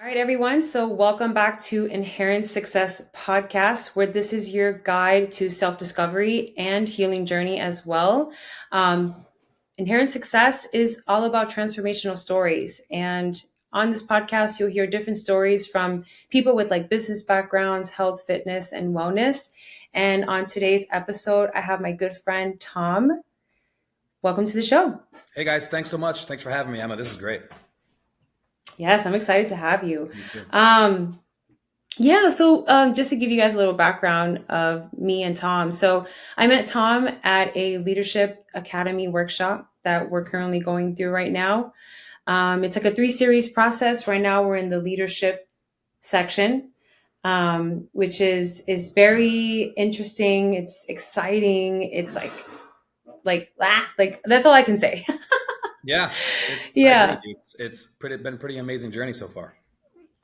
All right, everyone. So, welcome back to Inherent Success Podcast, where this is your guide to self discovery and healing journey as well. Um, Inherent Success is all about transformational stories. And on this podcast, you'll hear different stories from people with like business backgrounds, health, fitness, and wellness. And on today's episode, I have my good friend, Tom. Welcome to the show. Hey guys, thanks so much. Thanks for having me, Emma. This is great. Yes, I'm excited to have you. Me too. Um, Yeah, so just to give you guys a little background of me and Tom. So I met Tom at a Leadership Academy workshop that we're currently going through right now. It's like a three-series process. Right now, we're in the leadership section, which is very interesting. It's exciting. It's like that's all I can say. Yeah, it's. I agree Yeah. with you. It's been a pretty amazing journey so far.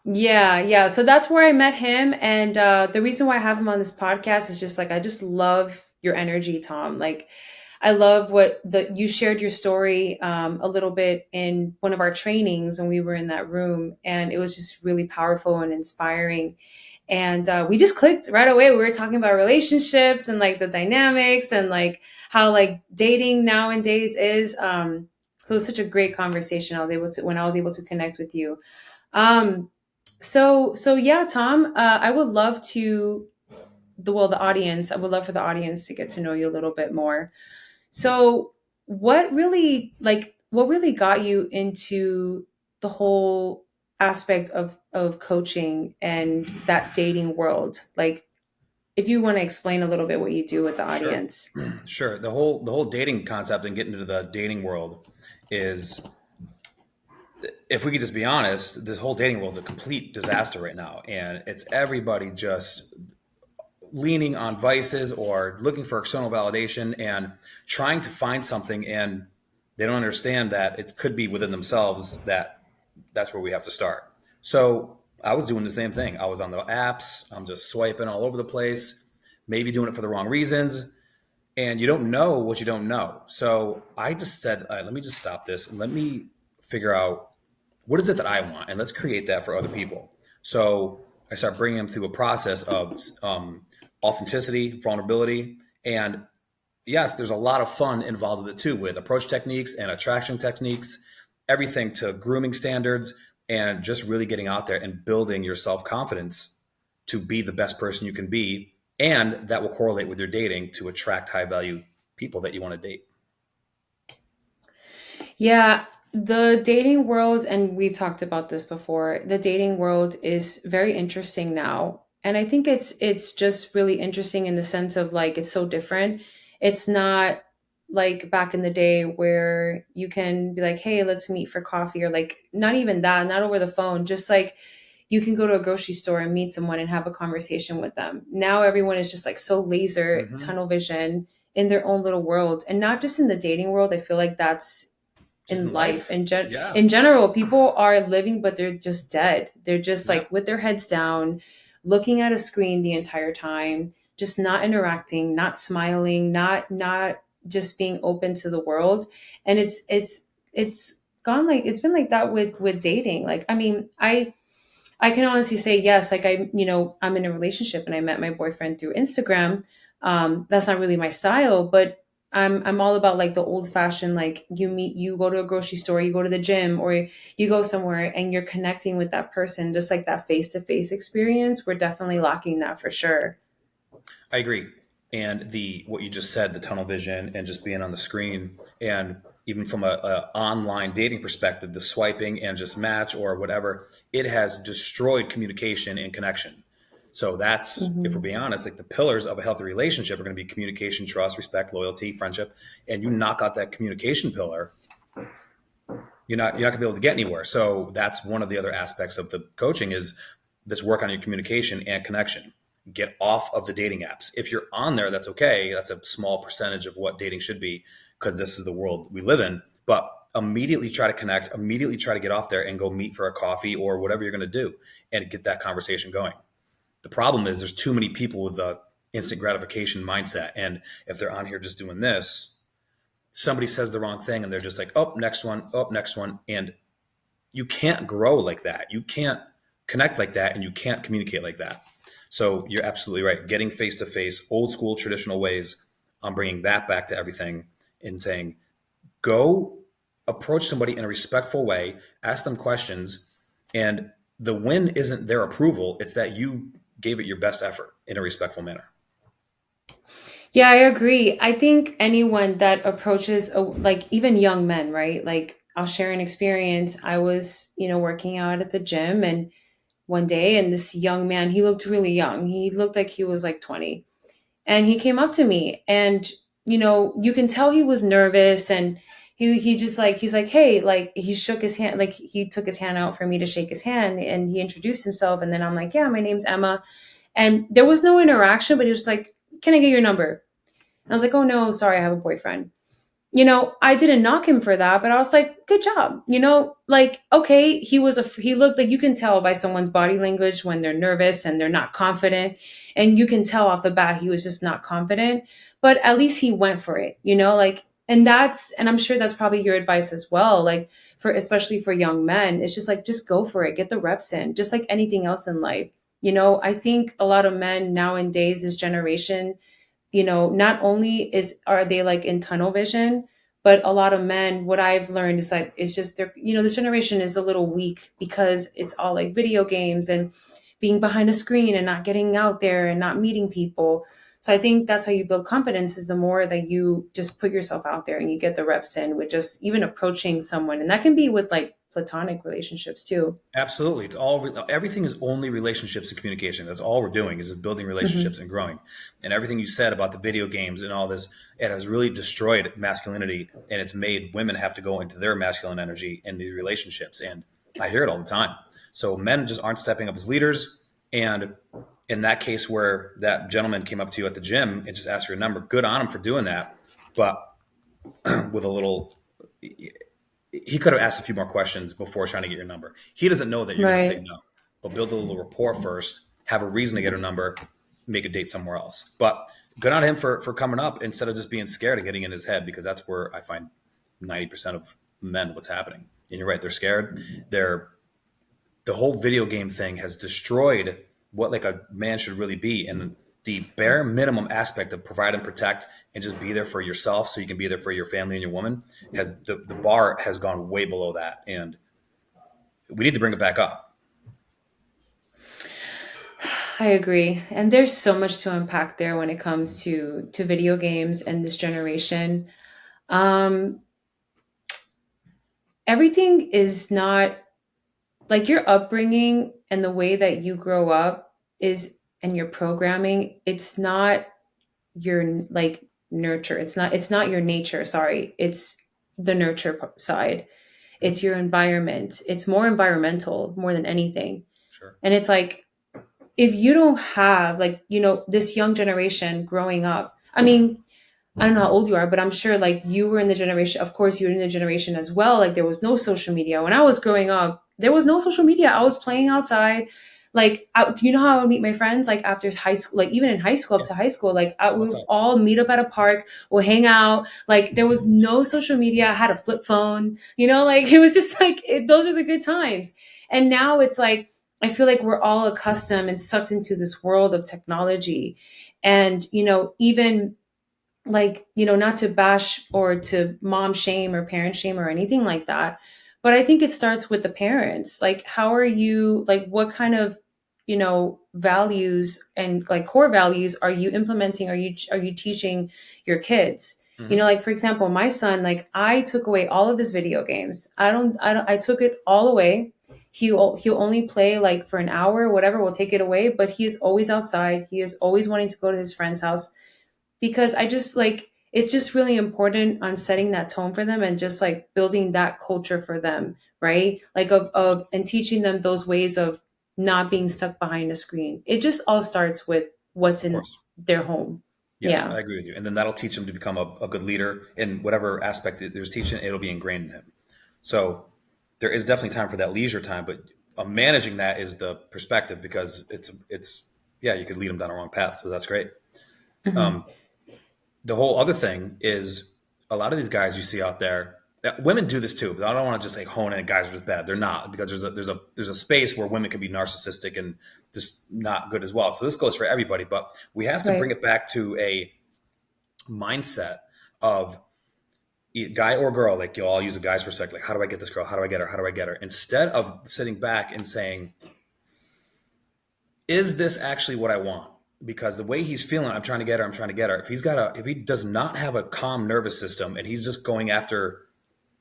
Yeah. So that's where I met him. And the reason why I have him on this podcast is just like, I just love your energy, Tom. Like, I love what you shared your story a little bit in one of our trainings when we were in that room. And it was just really powerful and inspiring. And we just clicked right away. We were talking about relationships and like the dynamics and like how like dating nowadays is. So it was such a great conversation. When I was able to connect with you. Um, so yeah, Tom, I would love to the audience. I would love for the audience to get to know you a little bit more. So, what really got you into the whole aspect of coaching and that dating world? Like, if you want to explain a little bit what you do with the Sure, audience. sure. The whole dating concept and getting into the dating world is, if we could just be honest, this whole dating world is a complete disaster right now, and it's everybody just leaning on vices or looking for external validation and trying to find something, and they don't understand that it could be within themselves that's where we have to start. So I was doing the same thing. I was on the apps. I'm just swiping all over the place, maybe doing it for the wrong reasons. And you don't know what you don't know. So I just said, all right, let me just stop this and let me figure out what is it that I want, and let's create that for other people. So I start bringing them through a process of authenticity, vulnerability, and yes, there's a lot of fun involved with it too, with approach techniques and attraction techniques, everything to grooming standards, and just really getting out there and building your self confidence to be the best person you can be. And that will correlate with your dating to attract high value people that you want to date. Yeah, the dating world, and we've talked about this before, the dating world is very interesting now. And I think it's just really interesting in the sense of like it's so different. It's not like back in the day where you can be like, hey, let's meet for coffee, or like not even that, not over the phone, just like you can go to a grocery store and meet someone and have a conversation with them. Now everyone is just like so laser Mm-hmm. tunnel vision in their own little world, and not just in the dating world. I feel like that's Just in in life life. Yeah. in general. People are living but they're just dead. They're just Yeah. like with their heads down, looking at a screen the entire time, just not interacting, not smiling, not just being open to the world. And it's gone like it's been like that with dating. Like, I mean, I can honestly say yes. Like, I'm in a relationship and I met my boyfriend through Instagram. That's not really my style, but I'm all about like the old fashioned, like you go to a grocery store, you go to the gym, or you go somewhere and you're connecting with that person, just like that face to face experience. We're definitely lacking that for sure. I agree. And the what you just said, the tunnel vision and just being on the screen, and even from a online dating perspective, the swiping and just match or whatever, it has destroyed communication and connection. So that's, if we're Hmm. being honest, like the pillars of a healthy relationship are going to be communication, trust, respect, loyalty, friendship. And you knock out that communication pillar, you're not gonna be able to get anywhere. So that's one of the other aspects of the coaching is this work on your communication and connection. Get off of the dating apps. If you're on there, that's okay. That's a small percentage of what dating should be because this is the world we live in. But immediately try to connect, immediately try to get off there and go meet for a coffee or whatever you're going to do and get that conversation going. The problem is there's too many people with the instant gratification mindset. And if they're on here just doing this, somebody says the wrong thing and they're just like, oh, next one, oh, next one. And you can't grow like that. You can't connect like that and you can't communicate like that. So you're absolutely right. Getting face to face, old school traditional ways, I'm bringing that back to everything and saying, go approach somebody in a respectful way, ask them questions, and the win isn't their approval, it's that you gave it your best effort in a respectful manner. Yeah, I agree. I think anyone that approaches, like even young men, right? Like I'll share an experience. I was, working out at the gym and one day, and this young man, he looked really young. He looked like he was like 20. And he came up to me and, you can tell he was nervous and he just like, he's like, hey, like he shook his hand, like he took his hand out for me to shake his hand and he introduced himself. And then I'm like, yeah, my name's Emma. And there was no interaction, but he was like, can I get your number? And I was like, oh no, sorry, I have a boyfriend. I didn't knock him for that, but I was like, good job. Like, okay, he looked like, you can tell by someone's body language when they're nervous and they're not confident. And you can tell off the bat he was just not confident, but at least he went for it, like, and I'm sure that's probably your advice as well. Like especially for young men, it's just like, just go for it, get the reps in, just like anything else in life. I think a lot of men nowadays, this generation, not only are they like in tunnel vision, but a lot of men, what I've learned is like, it's just they're, this generation is a little weak because it's all like video games and being behind a screen and not getting out there and not meeting people. So I think that's how you build confidence, is the more that you just put yourself out there and you get the reps in with just even approaching someone. And that can be with like platonic relationships too. Absolutely. It's all, everything is only relationships and communication. That's all we're doing is building relationships Hmm. and growing. And everything you said about the video games and all this, it has really destroyed masculinity and it's made women have to go into their masculine energy in these relationships. And I hear it all the time. So men just aren't stepping up as leaders. And in that case where that gentleman came up to you at the gym and just asked for your number, good on him for doing that. But with a little, he could have asked a few more questions before trying to get your number. He doesn't know that you're going to say Right. no, but build a little rapport first, have a reason to get her number, make a date somewhere else. But good on him for coming up instead of just being scared and getting in his head, because that's where I find 90% of men what's happening. And you're right, they're scared. They're The whole video game thing has destroyed what like a man should really be. And the bare minimum aspect of provide and protect and just be there for yourself so you can be there for your family and your woman has the bar has gone way below that. And we need to bring it back up. I agree. And there's so much to unpack there when it comes to video games and this generation. Um Everything is not like your upbringing and the way that you grow up is, and your programming, it's not your like nurture. It's not your nature, sorry. It's the nurture side. It's your environment. It's more environmental more than anything. Sure. And it's like, if you don't have like, this young generation growing up, I mean, I don't know how old you are, but I'm sure like you were in the generation, of course you were in the generation as well. Like there was no social media. When I was growing up, there was no social media. I was playing outside. Like, do you know how I would meet my friends? Like after high school, like even in high school, up Yeah. to high school, like we What's would up? all meet up at a park, we'll hang out. Like there was no social media. I had a flip phone, like it was just like, those are the good times. And now it's like, I feel like we're all accustomed and sucked into this world of technology. And, even like, not to bash or to mom shame or parent shame or anything like that, but I think it starts with the parents. Like how are you, like what kind of, values and like core values are you implementing, are you teaching your kids? Hmm. Like for example, my son, like I took away all of his video games. I took it all away. He'll only play like for an hour, whatever, we'll take it away, but he is always outside. He is always wanting to go to his friend's house, because I just like, it's just really important on setting that tone for them and just like building that culture for them, right? Like of and teaching them those ways of not being stuck behind a screen. It just all starts with what's Of in course. their home. Yes, Yeah. I agree with you. And then that'll teach him to become a good leader in whatever aspect there's teaching, it'll be ingrained in him. So there is definitely time for that leisure time, but managing that is the perspective, because yeah, you could lead them down the wrong path. So that's great. Hmm. Um, the whole other thing is a lot of these guys you see out there. women do this too, but I don't want to just like hone in guys are just bad. They're not, because there's a space where women can be narcissistic and just not good as well. So this goes for everybody, but we have to bring Right. it back to a mindset of guy or girl. Like, I'll use a guy's perspective. Like, how do I get this girl? How do I get her? How do I get her? Instead of sitting back and saying, is this actually what I want? Because the way he's feeling, I'm trying to get her. I'm trying to get her. If he does not have a calm nervous system and he's just going after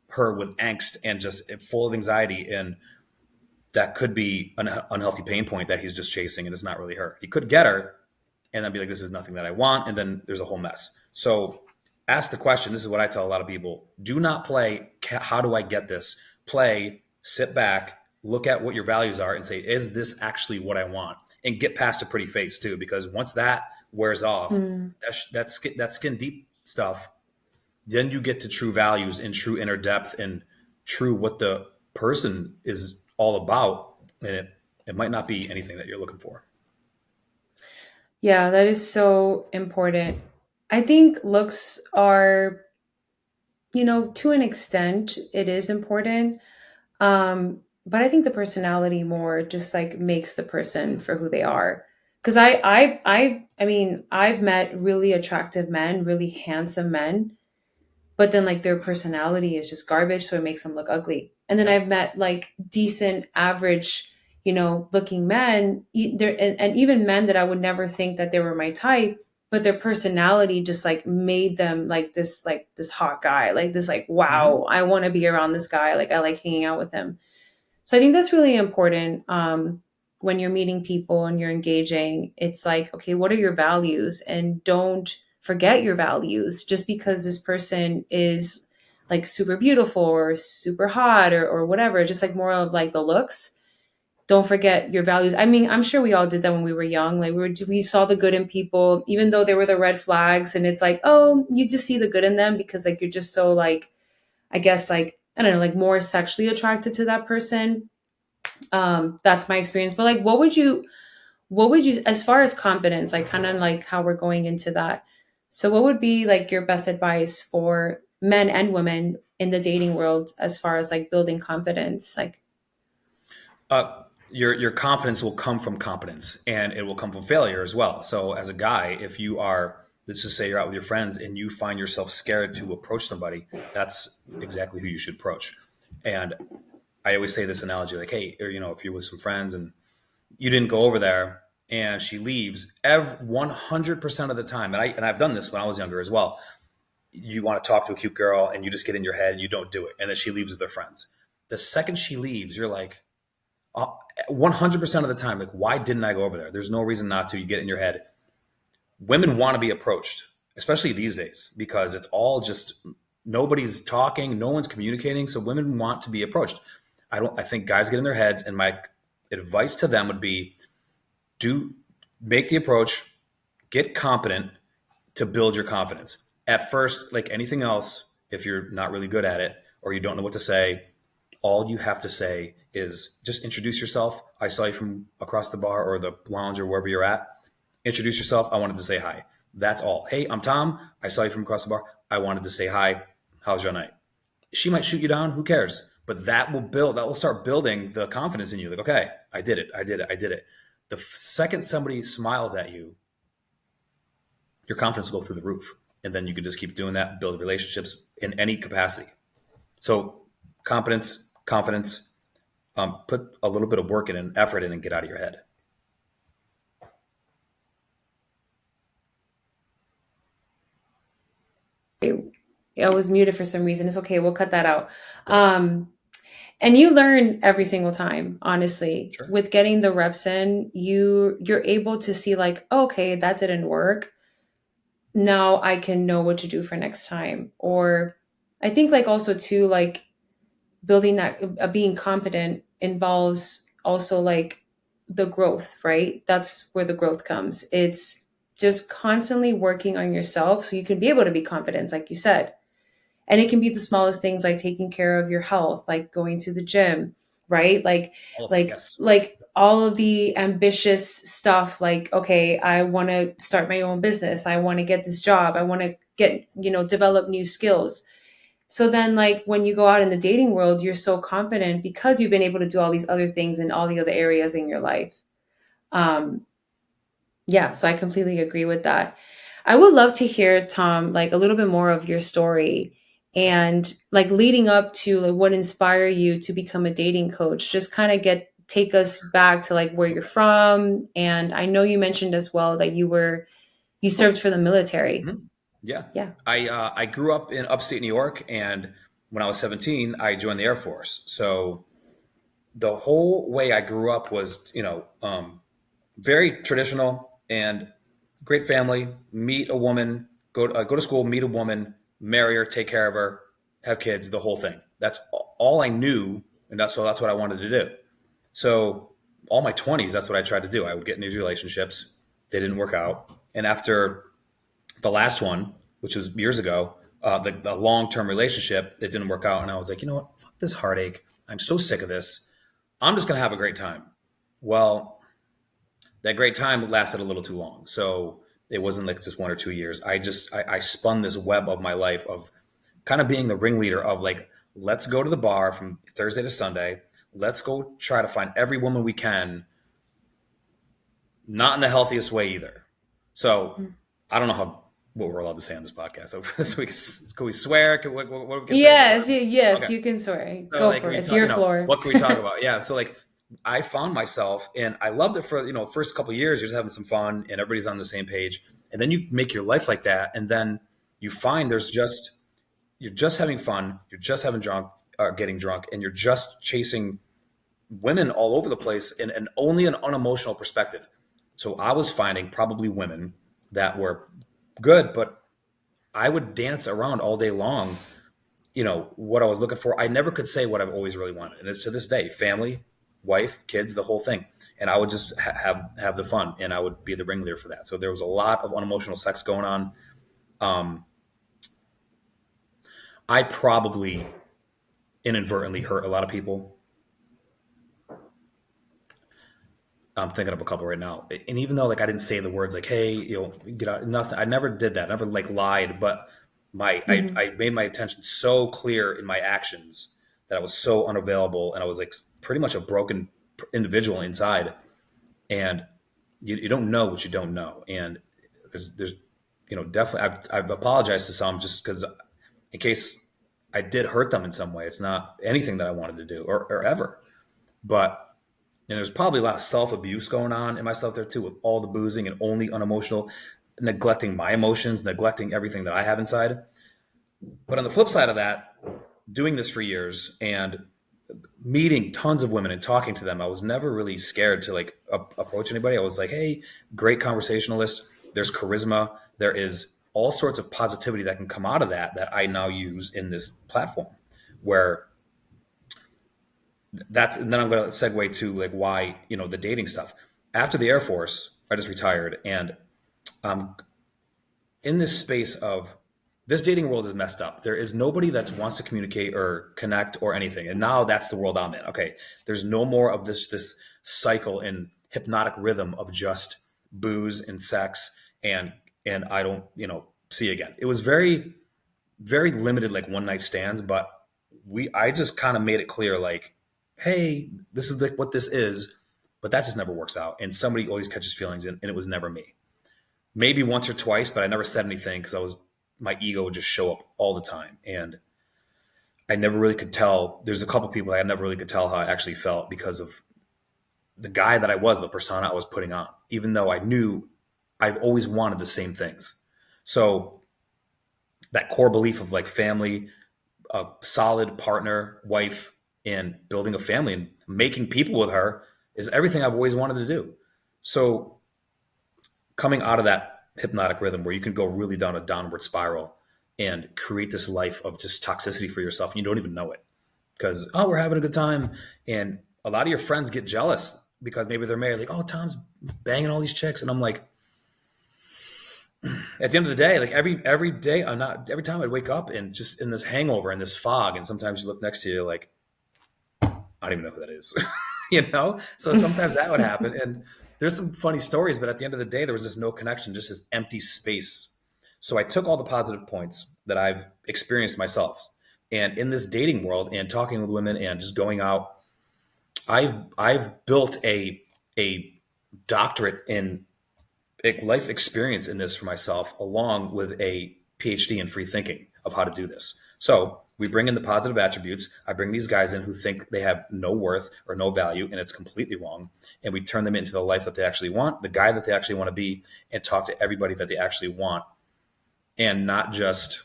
her with angst and just full of anxiety, and that could be an unhealthy pain point that he's just chasing, and it's not really her. He could get her and then be like, this is nothing that I want, and then there's a whole mess. So ask the question. This is what I tell a lot of people: do not play how do I get this. Play, sit back, look at what your values are, and say, is this actually what I want? And get past a pretty face too, because once that wears off, Mm. that skin deep stuff, then you get to true values and true inner depth and true what the person is all about. And it might not be anything that you're looking for. Yeah, that is so important. I think looks are, to an extent, it is important. But I think the personality more just like makes the person for who they are. Because I've met really attractive men, really handsome men, but then like their personality is just garbage, so it makes them look ugly. And then Yep. I've met like decent, average, looking men, and even men that I would never think that they were my type, but their personality just like made them like this hot guy, like this like Hmm. wow, I want to be around this guy, like I like hanging out with him. So I think that's really important, when you're meeting people and you're engaging. It's like, okay, what are your values? And don't forget your values just because this person is like super beautiful or super hot or whatever, just like more of like the looks. Don't forget your values. I mean, I'm sure we all did that when we were young. Like we saw the good in people, even though there were the red flags. And it's like, oh, you just see the good in them because like you're just so like, I guess like, I don't know, like more sexually attracted to that person. That's my experience. But like what would you, as far as confidence, like kind of like how we're going into that, so what would be like your best advice for men and women in the dating world as far as like building confidence, like. Your confidence will come from competence, and it will come from failure as well. So as a guy, if you are, let's just say you're out with your friends and you find yourself scared to approach somebody, that's exactly who you should approach. And I always say this analogy, like, hey, or, if you're with some friends and you didn't go over there and she leaves, 100% of the time, and I've done this when I was younger as well. You want to talk to a cute girl and you just get in your head and you don't do it, and then she leaves with her friends. The second she leaves, you're like, 100% of the time, like, why didn't I go over there? There's no reason not to. You get in your head. Women want to be approached, especially these days, because it's all just nobody's talking, no one's communicating. So women want to be approached. I think guys get in their heads, and my advice to them would be, do make the approach, get competent to build your confidence. At first, like anything else, if you're not really good at it or you don't know what to say, all you have to say is just introduce yourself. I saw you from across the bar or the lounge or wherever you're at. Introduce yourself. I wanted to say hi. That's all. Hey, I'm Tom. I saw you from across the bar. I wanted to say hi. How's your night? She might shoot you down. Who cares? But that will start building the confidence in you. Like, okay, I did it. I did it. I did it. The second somebody smiles at you, your confidence will go through the roof. And then you can just keep doing that, build relationships in any capacity. So competence, confidence, put a little bit of work in and effort in and get out of your head. I was muted for some reason. It's okay, we'll cut that out. Okay. And you learn every single time, honestly, Sure. with getting the reps in. You're able to see like, okay, that didn't work, now I can know what to do for next time. Or I think like also too, like building that, being competent involves also like the growth, right? That's where the growth comes. It's just constantly working on yourself so you can be able to be confident, like you said. And it can be the smallest things like taking care of your health, like going to the gym, right? Like All of it. like Yes. like all of the ambitious stuff, like, okay, I want to start my own business. I want to get this job. I want to get, develop new skills. So then, like, when you go out in the dating world, you're so confident because you've been able to do all these other things in all the other areas in your life. Um, yeah, so I completely agree with that. I would love to hear, Tom, like a little bit more of your story and like leading up to like what inspired you to become a dating coach. Just kind of get take us back to like where you're from. And I know you mentioned as well that you served for the military. Mhm. Yeah. Yeah. I grew up in upstate New York, and when I was 17, I joined the Air Force. So the whole way I grew up was, very traditional and great family. Meet a woman, go to school, meet a woman, marry her, take care of her, have kids, the whole thing. That's all I knew, and that's what I wanted to do. So all my 20s, that's what I tried to do. I would get into relationships. They didn't work out. And after the last one, which was years ago, the long term relationship, it didn't work out. And I was like, you know what? Fuck this heartache. I'm so sick of this. I'm just going to have a great time. Well, that great time lasted a little too long. So it wasn't like just 1 or 2 years. I spun this web of my life of kind of being the ringleader of like, let's go to the bar from Thursday to Sunday. Let's go try to find every woman we can, not in the healthiest way either. So I don't know what we're allowed to say on this podcast. So can we swear? What we can say? Yes, yes, Okay. you can swear. So Go like for it. we It's talk, your floor. what can we talk about? Yeah. So like I found myself and I loved it for, first couple of years, you're just having some fun and everybody's on the same page. And then you make your life like that. And then you find you're just having fun. You're just having drunk, getting drunk, and you're just chasing women all over the place and only an unemotional perspective. So I was finding probably women that were good, but I would dance around all day long, what I was looking for. I never could say what I've always really wanted. And it's to this day, family, wife, kids, the whole thing. And I would just have the fun and I would be the ringleader for that. So there was a lot of unemotional sex going on. Um, I probably inadvertently hurt a lot of people. I'm thinking of a couple right now. And even though like I didn't say the words like, hey, get out, nothing. I never did that. I never like lied, but Hmm. I made my attention so clear in my actions that I was so unavailable and I was like pretty much a broken individual inside. And you don't know what you don't know. And there's definitely I've apologized to some just because in case I did hurt them in some way. It's not anything that I wanted to do or ever. But and there's probably a lot of self abuse going on in myself there too, with all the boozing and only unemotional, neglecting my emotions, neglecting everything that I have inside. But on the flip side of that, doing this for years and meeting tons of women and talking to them, I was never really scared to like approach anybody. I was like, hey, great conversationalist. There's charisma. There is all sorts of positivity that can come out of that I now use in this platform where that's and then I'm going to segue to like why the dating stuff. After the Air Force, I just retired, and I'm in this space of this dating world is messed up. There is nobody that wants to communicate or connect or anything, and now that's the world I'm in. Okay, there's no more of this cycle and hypnotic rhythm of just booze and sex and I don't see again. It was very limited like one night stands, but I just kind of made it clear like, hey, this is like what this is, but that just never works out. And somebody always catches feelings, and it was never me. Maybe once or twice, but I never said anything because my ego would just show up all the time, and I never really could tell. There's a couple people I never really could tell how I actually felt because of the guy that I was, the persona I was putting on, even though I knew I've always wanted the same things. So that core belief of like family, a solid partner, wife, and building a family and making people with her is everything I've always wanted to do. So coming out of that hypnotic rhythm where you can go really down a downward spiral and create this life of just toxicity for yourself and you don't even know it because we're having a good time and a lot of your friends get jealous because maybe they're married like Tom's banging all these chicks and I'm like at the end of the day, like every day, I'm not every time I'd wake up and just in this hangover and this fog, and sometimes you look next to you like I don't even know who that is, So sometimes that would happen, and there's some funny stories, but at the end of the day, there was just no connection, just this empty space. So I took all the positive points that I've experienced myself, And in this dating world and talking with women and just going out, I've built a doctorate in life experience in this for myself, along with a PhD in free thinking of how to do this. So we bring in the positive attributes. I bring these guys in who think they have no worth or no value, and it's completely wrong. And we turn them into the life that they actually want, the guy that they actually want to be, and talk to everybody that they actually want, and not just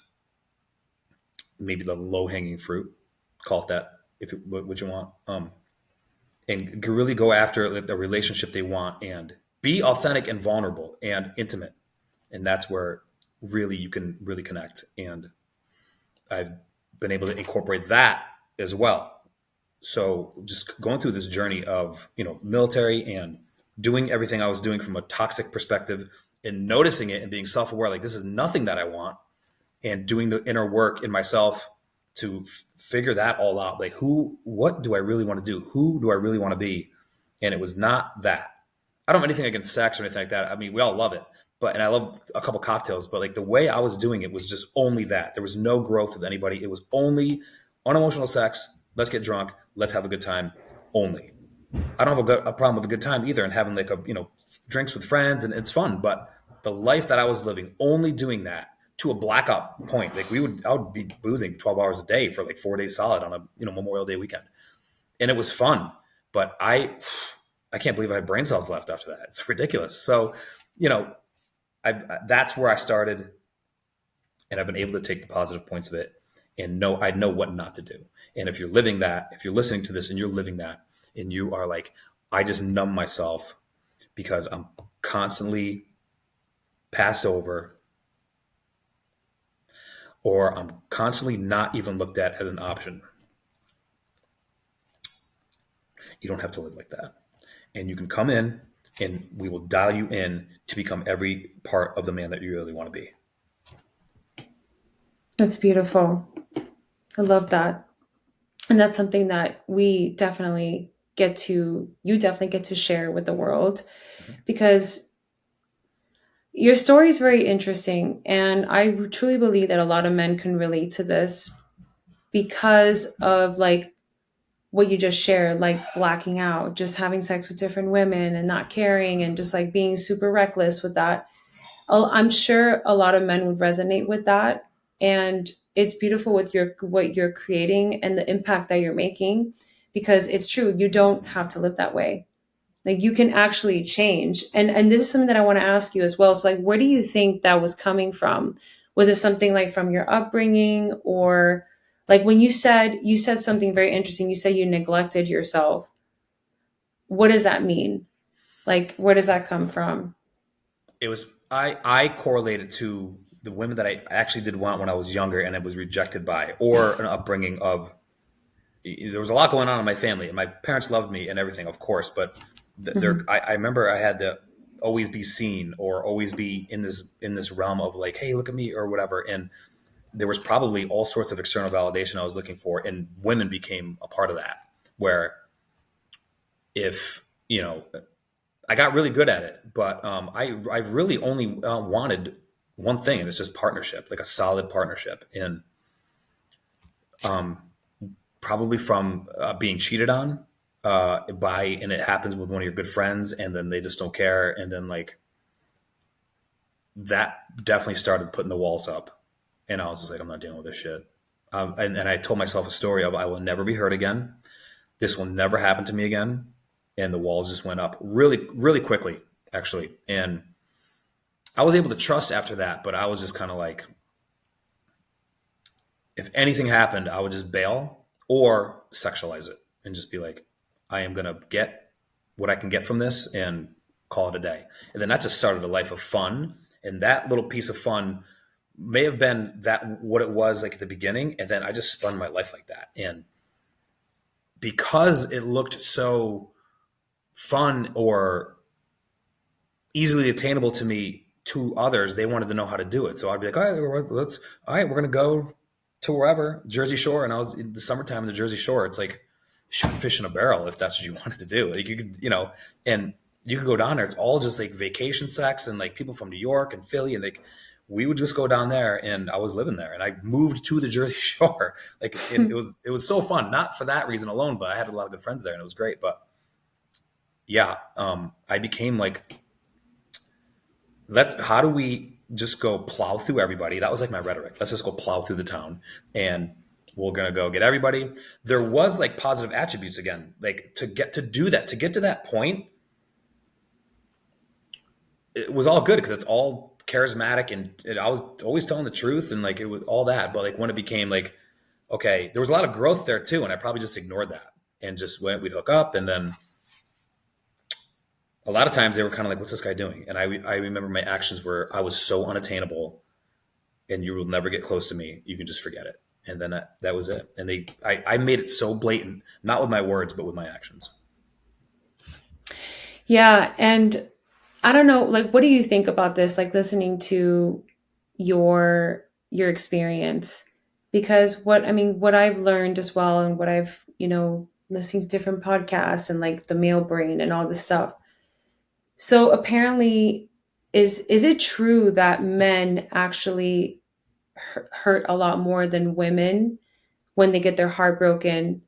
maybe the low hanging fruit. Call it that if it, what you want. And really go after the relationship they want and be authentic and vulnerable and intimate. And that's where really you can really connect. And I've been able to incorporate that as well. So just going through this journey of, military and doing everything I was doing from a toxic perspective and noticing it and being self-aware, like this is nothing that I want, and doing the inner work in myself to figure that all out. Like what do I really want to do? Who do I really want to be? And it was not that. I don't have anything against sex or anything like that. I mean, we all love it, and I love a couple cocktails, but like the way I was doing it was just only that. There was no growth with anybody. It was only unemotional sex. Let's get drunk. Let's have a good time only. I don't have a problem with a good time either, and having like drinks with friends, and it's fun. But the life that I was living, only doing that to a blackout point, like I would be boozing 12 hours a day for like 4 days solid on a Memorial Day weekend, and it was fun. But I can't believe I had brain cells left after that. It's ridiculous. So, that's where I started, and I've been able to take the positive points of it and I know what not to do. And if you're living that, if you're listening to this and you're living that, and you are like, I just numb myself because I'm constantly passed over, or I'm constantly not even looked at as an option. You don't have to live like that. And you can come in and we will dial you in to become every part of the man that you really want to be. That's beautiful. I love that. And that's something that you definitely get to share with the world, because your story is very interesting. And I truly believe that a lot of men can relate to this because of like what you just shared, like blacking out, just having sex with different women and not caring and just like being super reckless with that. I'm sure a lot of men would resonate with that. And it's beautiful with what you're creating and the impact that you're making, because it's true. You don't have to live that way. Like you can actually change. And this is something that I want to ask you as well. So like, where do you think that was coming from? Was it something like from your upbringing, or like when you said something very interesting. You said you neglected yourself. What does that mean? Like, where does that come from? It was I correlated to the women that I actually did want when I was younger and I was rejected by, or an upbringing of, there was a lot going on in my family, and my parents loved me and everything, of course, but Hmm. I remember I had to always be seen or always be in this realm of like, hey, look at me or whatever. And there was probably all sorts of external validation I was looking for, and women became a part of that. Where if I got really good at it, but I really only wanted one thing, and it's just partnership, like a solid partnership, and probably from being cheated on and it happens with one of your good friends, and then they just don't care, and then like that definitely started putting the walls up, and I was just like, I'm not dealing with this shit. And I told myself a story of, I will never be hurt again. This will never happen to me again. And the walls just went up really, really quickly, actually. And I was able to trust after that, but I was just kind of like, if anything happened, I would just bail or sexualize it and just be like, I am going to get what I can get from this and call it a day. And then that just started a life of fun. And that little piece of fun may have been that what it was like at the beginning. And then I just spun my life like that. And because it looked so fun or easily attainable to me, to others, they wanted to know how to do it. So I'd be like, all right, we're going to go to wherever, Jersey Shore. And I was in the summertime in the Jersey Shore. It's like shooting fish in a barrel if that's what you wanted to do. Like you could, and you could go down there. It's all just like vacation sex and like people from New York and Philly. And like, we would just go down there, and I was living there, and I moved to the Jersey Shore. Like it was so fun, not for that reason alone, but I had a lot of good friends there, and it was great. But yeah, I became like, let's how do we just go plow through everybody? That was like my rhetoric. Let's just go plow through the town, and we're gonna go get everybody. There was like positive attributes again, like to get to that point, it was all good because it's all charismatic, and I was always telling the truth, and like it was all that. But like when it became like, okay, there was a lot of growth there too, and I probably just ignored that and just went, we'd hook up, and then a lot of times they were kind of like, "What's this guy doing?" And I remember my actions were, I was so unattainable, and you will never get close to me. You can just forget it. And then that was it. And I made it so blatant, not with my words, but with my actions. Yeah, and I don't know, like what do you think about this, like listening to your experience? Because what I've learned as well, and what I've, listening to different podcasts and like the male brain and all this stuff. So apparently, is it true that men actually hurt a lot more than women when they get their heart broken,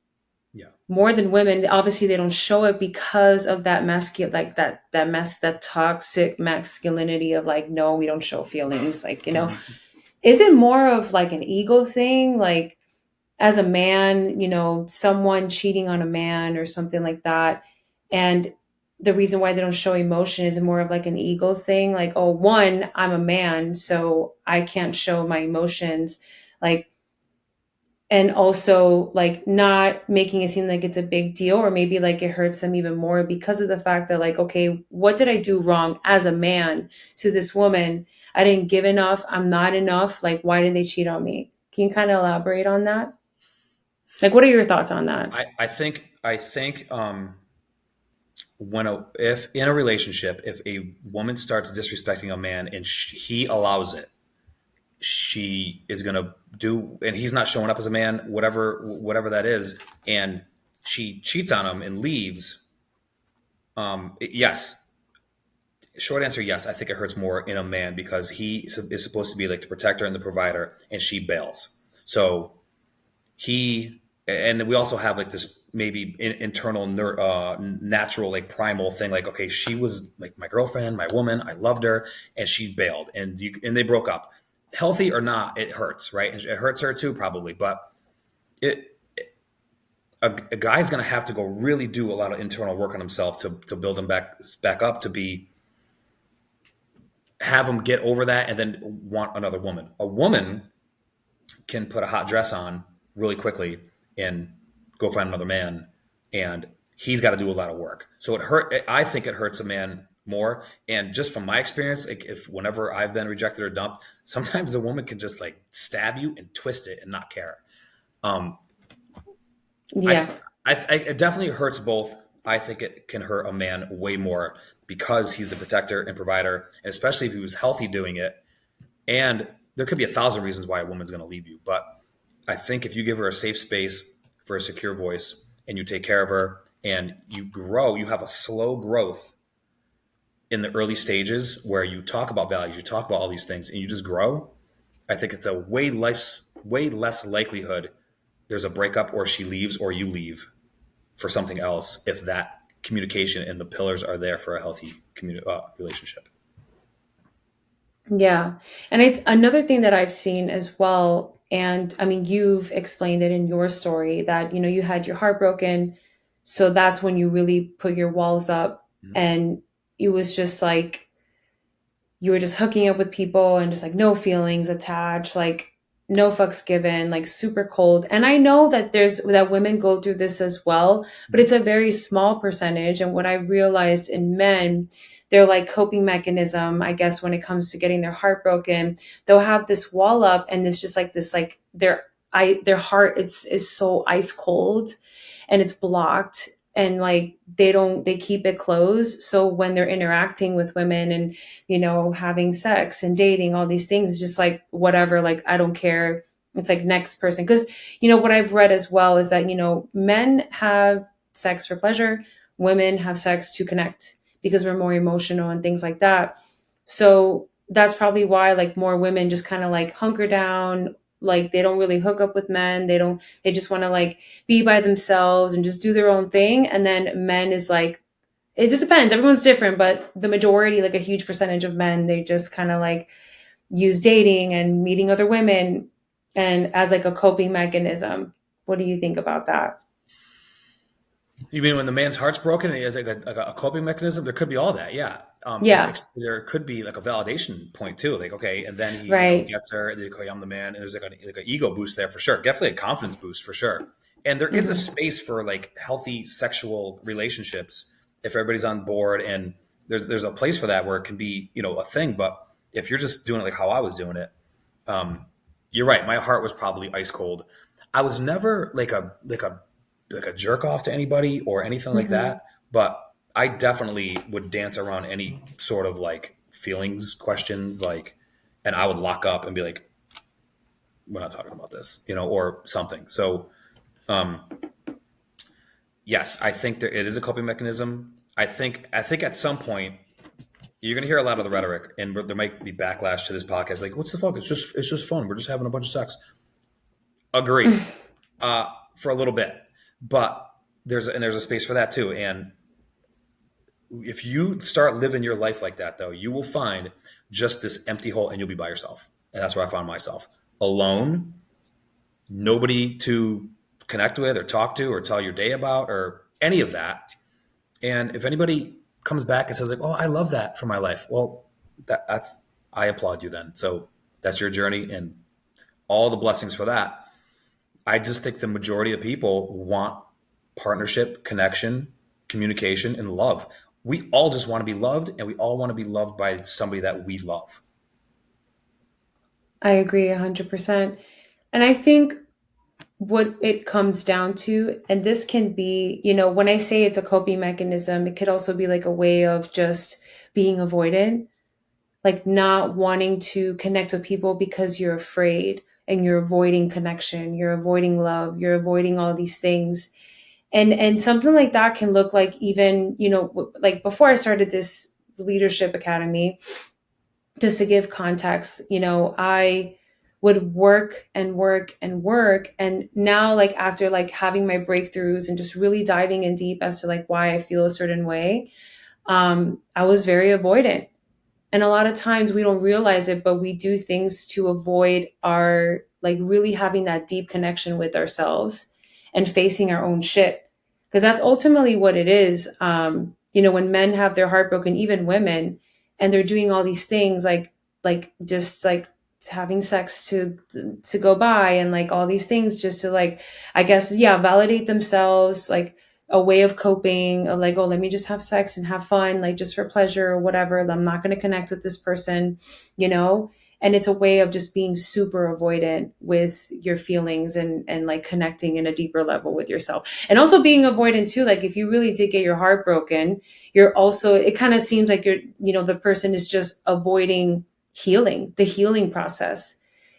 Yeah. more than women? Obviously they don't show it because of that masculine, like that toxic masculinity of like, no, we don't show feelings, like, Mhm. is it more of like an ego thing, like as a man, someone cheating on a man or something like that, and the reason why they don't show emotion is more of like an ego thing, like, oh, one, I'm a man so I can't show my emotions, like, and also like not making it seem like it's a big deal, or maybe like it hurts them even more because of the fact that like, okay, what did I do wrong as a man to this woman? I didn't give enough, I'm not enough, like why did they cheat on me? Can you kind of elaborate on that? Like what are your thoughts on that? I think if in a relationship, if a woman starts disrespecting a man and he allows it, she is gonna do, and he's not showing up as a man, whatever that is, and she cheats on him and leaves. Yes, short answer, yes. I think it hurts more in a man because he is supposed to be like the protector and the provider, and she bails. So he, and we also have like this maybe internal natural like primal thing, like, okay, she was like my girlfriend, my woman, I loved her, and she bailed, and they broke up. Healthy or not, it hurts, right? And it hurts her too, probably. But it a guy's going to have to go really do a lot of internal work on himself to build him back up, to be, have him get over that and then want another woman. A woman can put a hot dress on really quickly and go find another man, and he's got to do a lot of work. So it hurt. I think it hurts a man more. And just from my experience, like if whenever I've been rejected or dumped, sometimes the woman can just like stab you and twist it and not care. Um, I, Yeah. it definitely hurts both. I think it can hurt a man way more because he's the protector and provider, and especially if he was healthy doing it. And there could be 1,000 reasons why a woman's going to leave you, but I think if you give her a safe space for a secure voice, and you take care of her, and you grow, you have a slow growth in the early stages where you talk about values, you talk about all these things, and you just grow. I think it's a way less likelihood there's a breakup, or she leaves, or you leave for something else, if that communication and the pillars are there for a healthy relationship. Yeah. And another thing that I've seen as well, and you've explained it in your story that, you had your heart broken. So that's when you really put your walls up. Mhm. And it was just like, you were just hooking up with people and just like no feelings attached, like no fucks given, like super cold. And I know that that women go through this as well, but it's Mhm. a very small percentage. And what I realized in men, their like coping mechanism, I guess, when it comes to getting their heart broken, they'll have this wall up, and it's just like this, like their heart is so ice cold, and it's blocked, and like they keep it closed. So when they're interacting with women and having sex and dating, all these things, it's just like whatever, like I don't care. It's like next person. Because, what I've read as well is that, men have sex for pleasure, women have sex to connect because we're more emotional and things like that. So that's probably why like more women just kind of like hunker down, like they don't really hook up with men, they just want to like be by themselves and just do their own thing. And then men is like, it just depends, everyone's different, but the majority, like a huge percentage of men, they just kind of like use dating and meeting other women and as like a coping mechanism. What do you think about that? You mean when the man's heart's broken and he has like a coping mechanism? There could be all that, yeah. Yeah. There could be like a validation point too. Like, okay, and then he, Right. gets her. Like, okay, I'm the man, and there's like an ego boost there for sure. Definitely a confidence boost for sure. And there is a Hmm. space for like healthy sexual relationships if everybody's on board, and there's a place for that where it can be a thing. But if you're just doing it like how I was doing it, um, you're right. My heart was probably ice cold. I was never like a jerk off to anybody or anything like Hmm. that, but I definitely would dance around any sort of like feelings questions, like, and I would lock up and be like, "We're not talking about this," or something. So, um, yes, I think that it is a coping mechanism. I think at some point you're going to hear a lot of the rhetoric, and there might be backlash to this podcast. Like, what's the fuck? It's just fun. We're just having a bunch of sex. Agreed, for a little bit, but there's a space for that too. And if you start living your life like that, though, you will find just this empty hole, and you'll be by yourself. And that's where I found myself alone, nobody to connect with or talk to or tell your day about or any of that. And if anybody comes back and says like, "Oh, I love that for my life," well, that's I applaud you then. So that's your journey, and all the blessings for that. I just think the majority of people want partnership, connection, communication, and love. We all just want to be loved, and we all want to be loved by somebody that we love. I agree 100%. And I think what it comes down to, and this can be, when I say it's a coping mechanism, it could also be like a way of just being avoidant, like not wanting to connect with people because you're afraid and you're avoiding connection, you're avoiding love, you're avoiding all these things. And something like that can look like, even, like before I started this leadership academy, just to give context, I would work and work and work. And now, like, after like having my breakthroughs and just really diving in deep as to like why I feel a certain way, I was very avoidant. And a lot of times we don't realize it, but we do things to avoid our, like, really having that deep connection with ourselves and facing our own shit. Because that's ultimately what it is. When men have their heart broken, even women, and they're doing all these things like just like having sex to go by, and like all these things just to like, I guess, yeah, validate themselves, like a way of coping, of like, oh, let me just have sex and have fun, like just for pleasure or whatever. I'm not going to connect with this person, you know? And it's a way of just being super avoidant with your feelings and like connecting in a deeper level with yourself. And also being avoidant too, like if you really did get your heart broken, you're also, it kind of seems like the person is just avoiding healing, the healing process.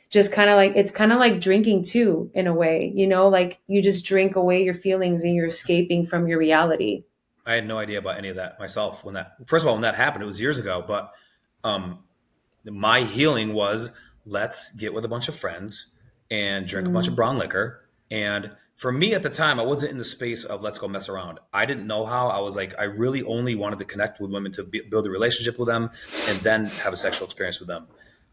Just kind of like, it's kind of like drinking too, in a way, like you just drink away your feelings and you're escaping from your reality. I had no idea about any of that myself first of all, when that happened, it was years ago, but um, my healing was let's get with a bunch of friends and drink a bunch of Mm. brown liquor. And for me at the time, I wasn't in the space of let's go mess around. I didn't know how. I was like, I really only wanted to connect with women to build a relationship with them and then have a sexual experience with them.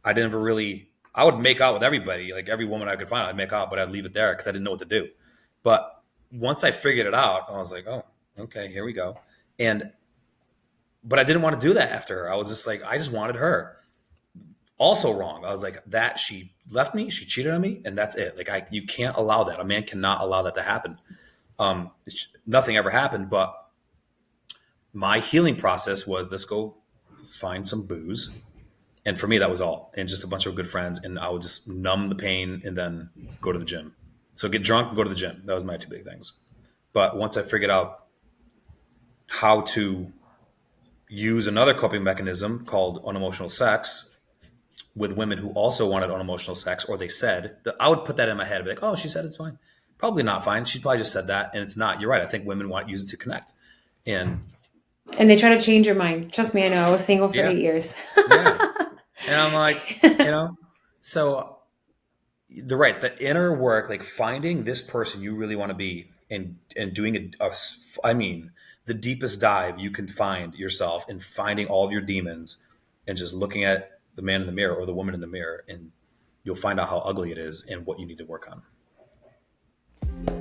I didn't ever really, I would make out with everybody, like every woman I could find, I'd make out, but I'd leave it there because I didn't know what to do. But once I figured it out, I was like, oh, okay, here we go. And, but I didn't want to do that after her. I was just like, I just wanted her. Also wrong. I was like, that she left me, she cheated on me, and that's it. Like you can't allow that. A man cannot allow that to happen. Nothing ever happened, but my healing process was let's go find some booze. And for me, that was all. And just a bunch of good friends. And I would just numb the pain and then go to the gym. So get drunk and go to the gym. That was my two big things. But once I figured out how to use another coping mechanism called unemotional sex with women who also wanted unemotional sex, or they said that, I would put that in my head, be like, oh, she said it's fine. Probably not fine. She probably just said that, and it's not. You're right. I think women want to use it to connect, and And they try to change your mind. Trust me, I know. I was single for yeah, 8 years. yeah. And I'm like, you know, so the right, the inner work, like finding this person you really want to be and doing I mean, the deepest dive you can find yourself and finding all of your demons and just looking at the man in the mirror or the woman in the mirror and you'll find out how ugly it is and what you need to work on.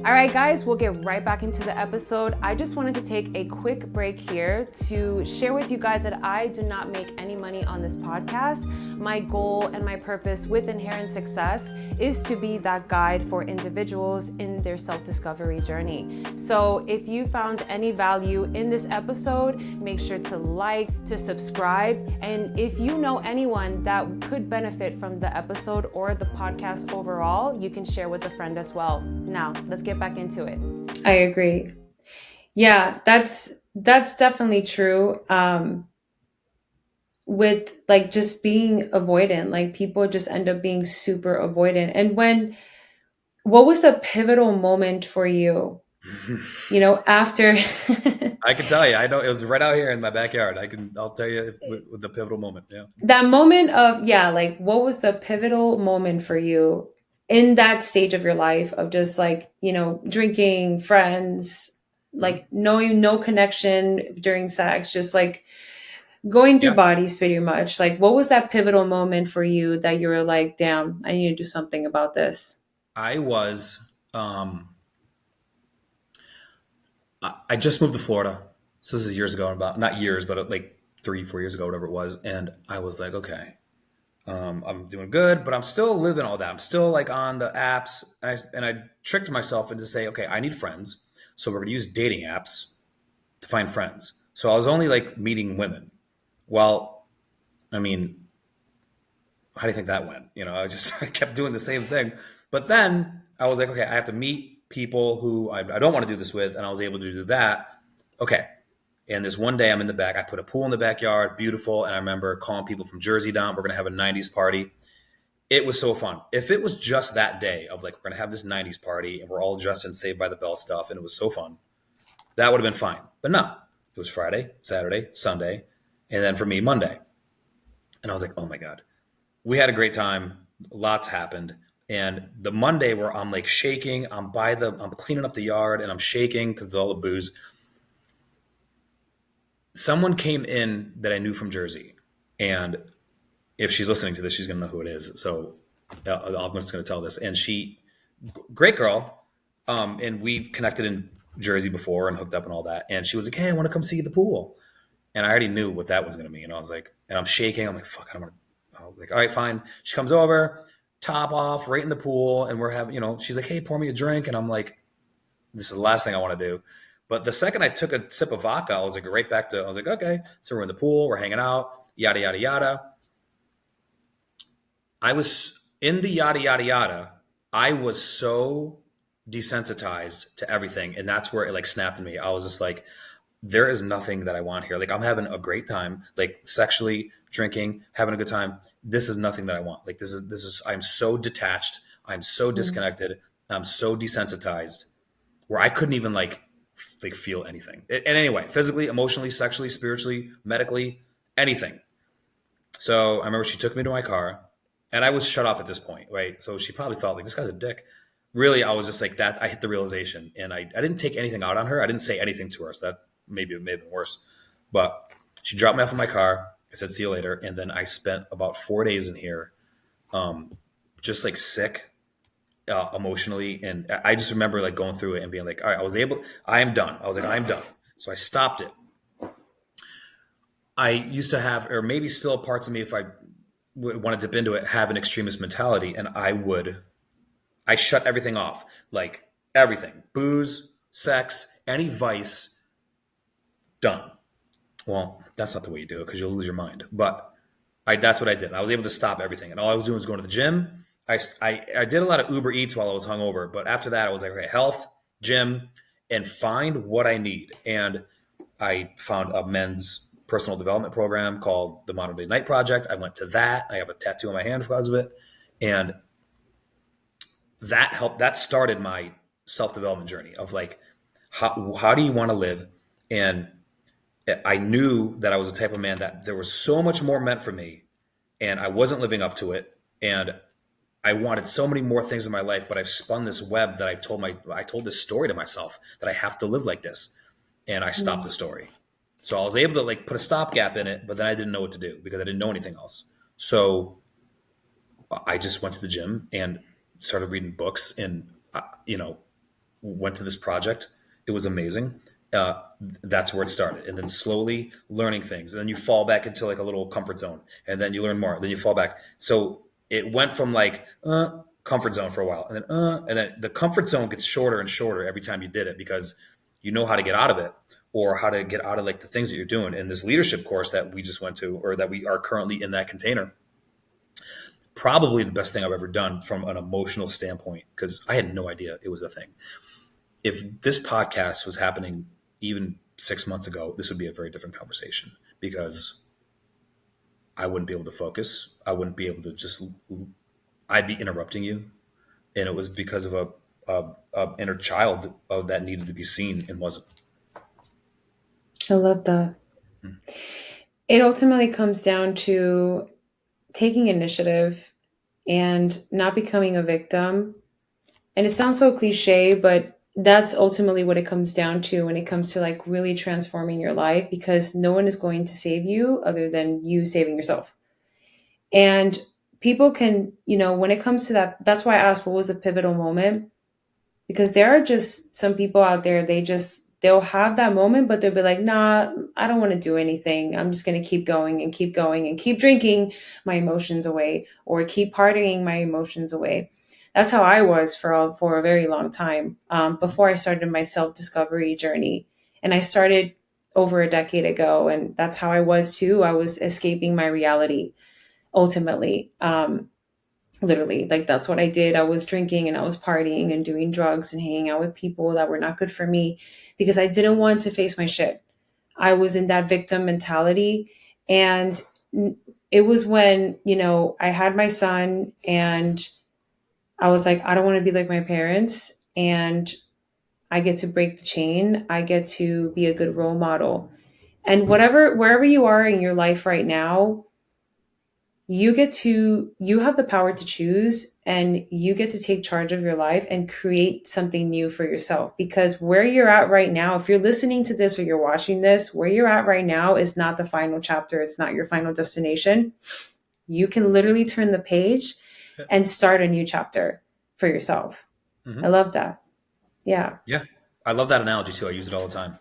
All right, guys, we'll get right back into the episode. I just wanted to take a quick break here to share with you guys that I do not make any money on this podcast. My goal and my purpose with Inherent Success is to be that guide for individuals in their self-discovery journey. So if you found any value in this episode, make sure to like, to subscribe. And if you know anyone that could benefit from the episode or the podcast overall, you can share with a friend as well. Now, let's get back into it. I agree. Yeah, that's definitely true. With like just being avoidant, like people just end up being super avoidant. And what was the pivotal moment for you? After I can tell you, I know it was right out here in my backyard. I'll tell you with the pivotal moment. Yeah. that moment of, yeah, like what was the pivotal moment for you in that stage of your life of just like, drinking, friends, Mhm. like knowing no connection during sex, just like going through Yeah. bodies pretty much. Like what was that pivotal moment for you that you were like, damn, I need to do something about this? I was, I just moved to Florida. So this is years ago, about not years, but like 3, 4 years ago, whatever it was. And I was like, okay, I'm doing good, but I'm still living all that. I'm still like on the apps. And I tricked myself into say, okay, I need friends. So we're going to use dating apps to find friends. So I was only like meeting women. Well, I mean, how do you think that went? I kept doing the same thing. But then I was like, okay, I have to meet people who I don't want to do this with. And I was able to do that. Okay. And this one day I'm in the back, I put a pool in the backyard, beautiful. And I remember calling people from Jersey down. We're going to have a 90s party. It was so fun. If it was just that day of like, we're going to have this 90s party and we're all dressed in Saved by the Bell stuff and it was so fun, that would have been fine. But no, it was Friday, Saturday, Sunday. And then for me, Monday. And I was like, oh my God, we had a great time. Lots happened. And the Monday where I'm like shaking, I'm cleaning up the yard and I'm shaking because of all the booze. Someone came in that I knew from Jersey. And if she's listening to this, she's going to know who it is. So I'm just going to tell this. And great girl. And we connected in Jersey before and hooked up and all that. And she was like, hey, I want to come see the pool. And I already knew what that was going to mean. And I was like, and I'm shaking. I'm like, fuck, I don't want to. I was like, all right, fine. She comes over, top off, right in the pool. And we're having, she's like, hey, pour me a drink. And I'm like, this is the last thing I want to do. But the second I took a sip of vodka, I was like, I was like, okay. So we're in the pool, we're hanging out, yada, yada, yada. I was in the yada, yada, yada. I was so desensitized to everything. And that's where it like snapped in me. I was just like, there is nothing that I want here. Like I'm having a great time, like sexually drinking, having a good time. This is nothing that I want. Like I'm so detached. I'm so Mm. disconnected. I'm so desensitized where I couldn't even like feel anything. And anyway, physically, emotionally, sexually, spiritually, medically, anything. So I remember she took me to my car and I was shut off at this point, right? So she probably thought like this guy's a dick. Really, I was just like that. I hit the realization and I didn't take anything out on her. I didn't say anything to her. So that maybe it may have been worse. But she dropped me off in my car. I said, see you later. And then I spent about 4 days in here, just like sick, emotionally. And I just remember like going through it and being like, all right, I am done. I was like, I'm done. So I stopped it. I used to have, or maybe still parts of me, if I would want to dip into it, have an extremist mentality. And I shut everything off, like everything, booze, sex, any vice, done. Well, that's not the way you do it because you'll lose your mind. But that's what I did. I was able to stop everything. And all I was doing was going to the gym. I did a lot of Uber Eats while I was hungover. But after that, I was like, okay, health, gym, and find what I need. And I found a men's personal development program called the Modern Day Night Project. I went to that. I have a tattoo on my hand because of it. And that helped. That started my self-development journey of like, how do you want to live? And I knew that I was the type of man that there was so much more meant for me and I wasn't living up to it. And I wanted so many more things in my life, but I've spun this web that I told this story to myself that I have to live like this. And I stopped the Mm. story. So I was able to like put a stopgap in it, but then I didn't know what to do because I didn't know anything else. So I just went to the gym and started reading books and, went to this project. It was amazing. That's where it started. And then slowly learning things. And then you fall back into like a little comfort zone. And then you learn more. Then you fall back. So it went from like comfort zone for a while. And then the comfort zone gets shorter and shorter every time you did it because you know how to get out of it or how to get out of like the things that you're doing. And this leadership course that we just went to or that we are currently in that container, probably the best thing I've ever done from an emotional standpoint because I had no idea it was a thing. If this podcast was happening even 6 months ago, this would be a very different conversation because I wouldn't be able to focus. I wouldn't be able to I'd be interrupting you. And it was because of a inner child of that needed to be seen and wasn't. I love that. It ultimately comes down to taking initiative and not becoming a victim. And it sounds so cliche, but that's ultimately what it comes down to when it comes to like really transforming your life because no one is going to save you other than you saving yourself. And people can, when it comes to that, that's why I asked what was the pivotal moment because there are just some people out there, they'll have that moment, but they'll be like, nah, I don't want to do anything. I'm just going to keep going and keep going and keep drinking my emotions away or keep partying my emotions away. That's how I was for a very long time before I started my self-discovery journey. And I started over a decade ago. And that's how I was too. I was escaping my reality ultimately. Literally, like that's what I did. I was drinking and I was partying and doing drugs and hanging out with people that were not good for me because I didn't want to face my shit. I was in that victim mentality. And it was when, I had my son and I was like, I don't want to be like my parents. And I get to break the chain. I get to be a good role model. And wherever you are in your life right now, you have the power to choose and you get to take charge of your life and create something new for yourself because where you're at right now, if you're listening to this or you're watching this, where you're at right now is not the final chapter. It's not your final destination. You can literally turn the page and start a new chapter for yourself. I Mm-hmm. love that. Yeah. Yeah. I love that analogy too. I use it all the time.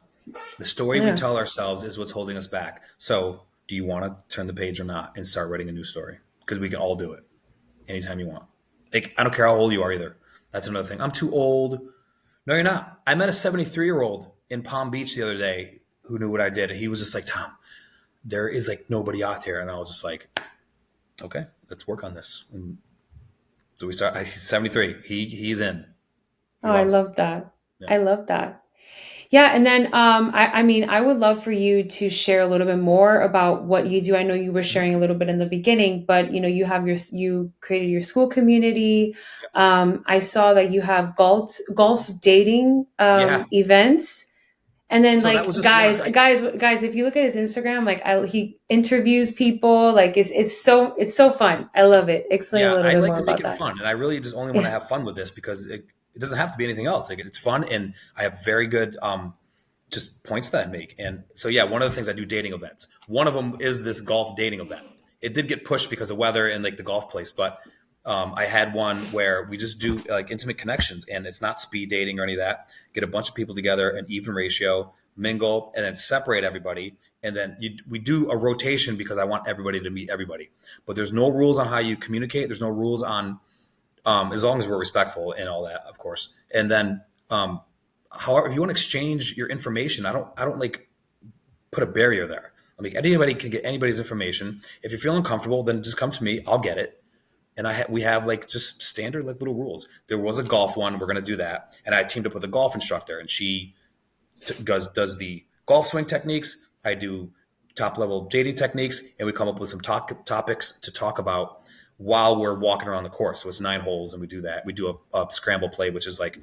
The story we Yeah. tell ourselves is what's holding us back. So, do you want to turn the page or not and start writing a new story? Because we can all do it anytime you want. Like, I don't care how old you are either. That's another thing. I'm too old. No, you're not. I met a 73-year-old in Palm Beach the other day who knew what I did. And he was just like, Tom, there is like nobody out here. And I was just like, okay, let's work on this. And so we start. He's 73. He's in. He Oh, I loves it. love that. Yeah. I love that. Yeah, and then I mean, I would love for you to share a little bit more about what you do. I know you were Mhm. sharing a little bit in the beginning, but you created your school community. I saw that you have golf dating Yeah. events, and then So that was like just one. guys, if you look at his Instagram, like he interviews people, like it's so fun. I love it. Explain a Yeah, little I bit like more to make about it that. fun, and I really just only want to Yeah. have fun with this because it doesn't have to be anything else. Like it's fun, and I have very good just points that I make. And so yeah, one of the things I do dating events. One of them is this golf dating event. It did get pushed because of weather and like the golf place, but I had one where we just do like intimate connections, and it's not speed dating or any of that. Get a bunch of people together, an even ratio, mingle, and then separate everybody. And then we do a rotation because I want everybody to meet everybody. But there's no rules on how you communicate. There's no rules on as long as we're respectful and all that, of course. And then, however, if you want to exchange your information, I don't like put a barrier there. I mean, anybody can get anybody's information. If you're feeling comfortable, then just come to me. I'll get it. And we have like just standard like little rules. There was a golf one. We're going to do that. And I teamed up with a golf instructor, and she does the golf swing techniques. I do top level dating techniques, and we come up with some topics to talk about while we're walking around the course. So it's 9 holes, and we do that. We do a scramble play, which is like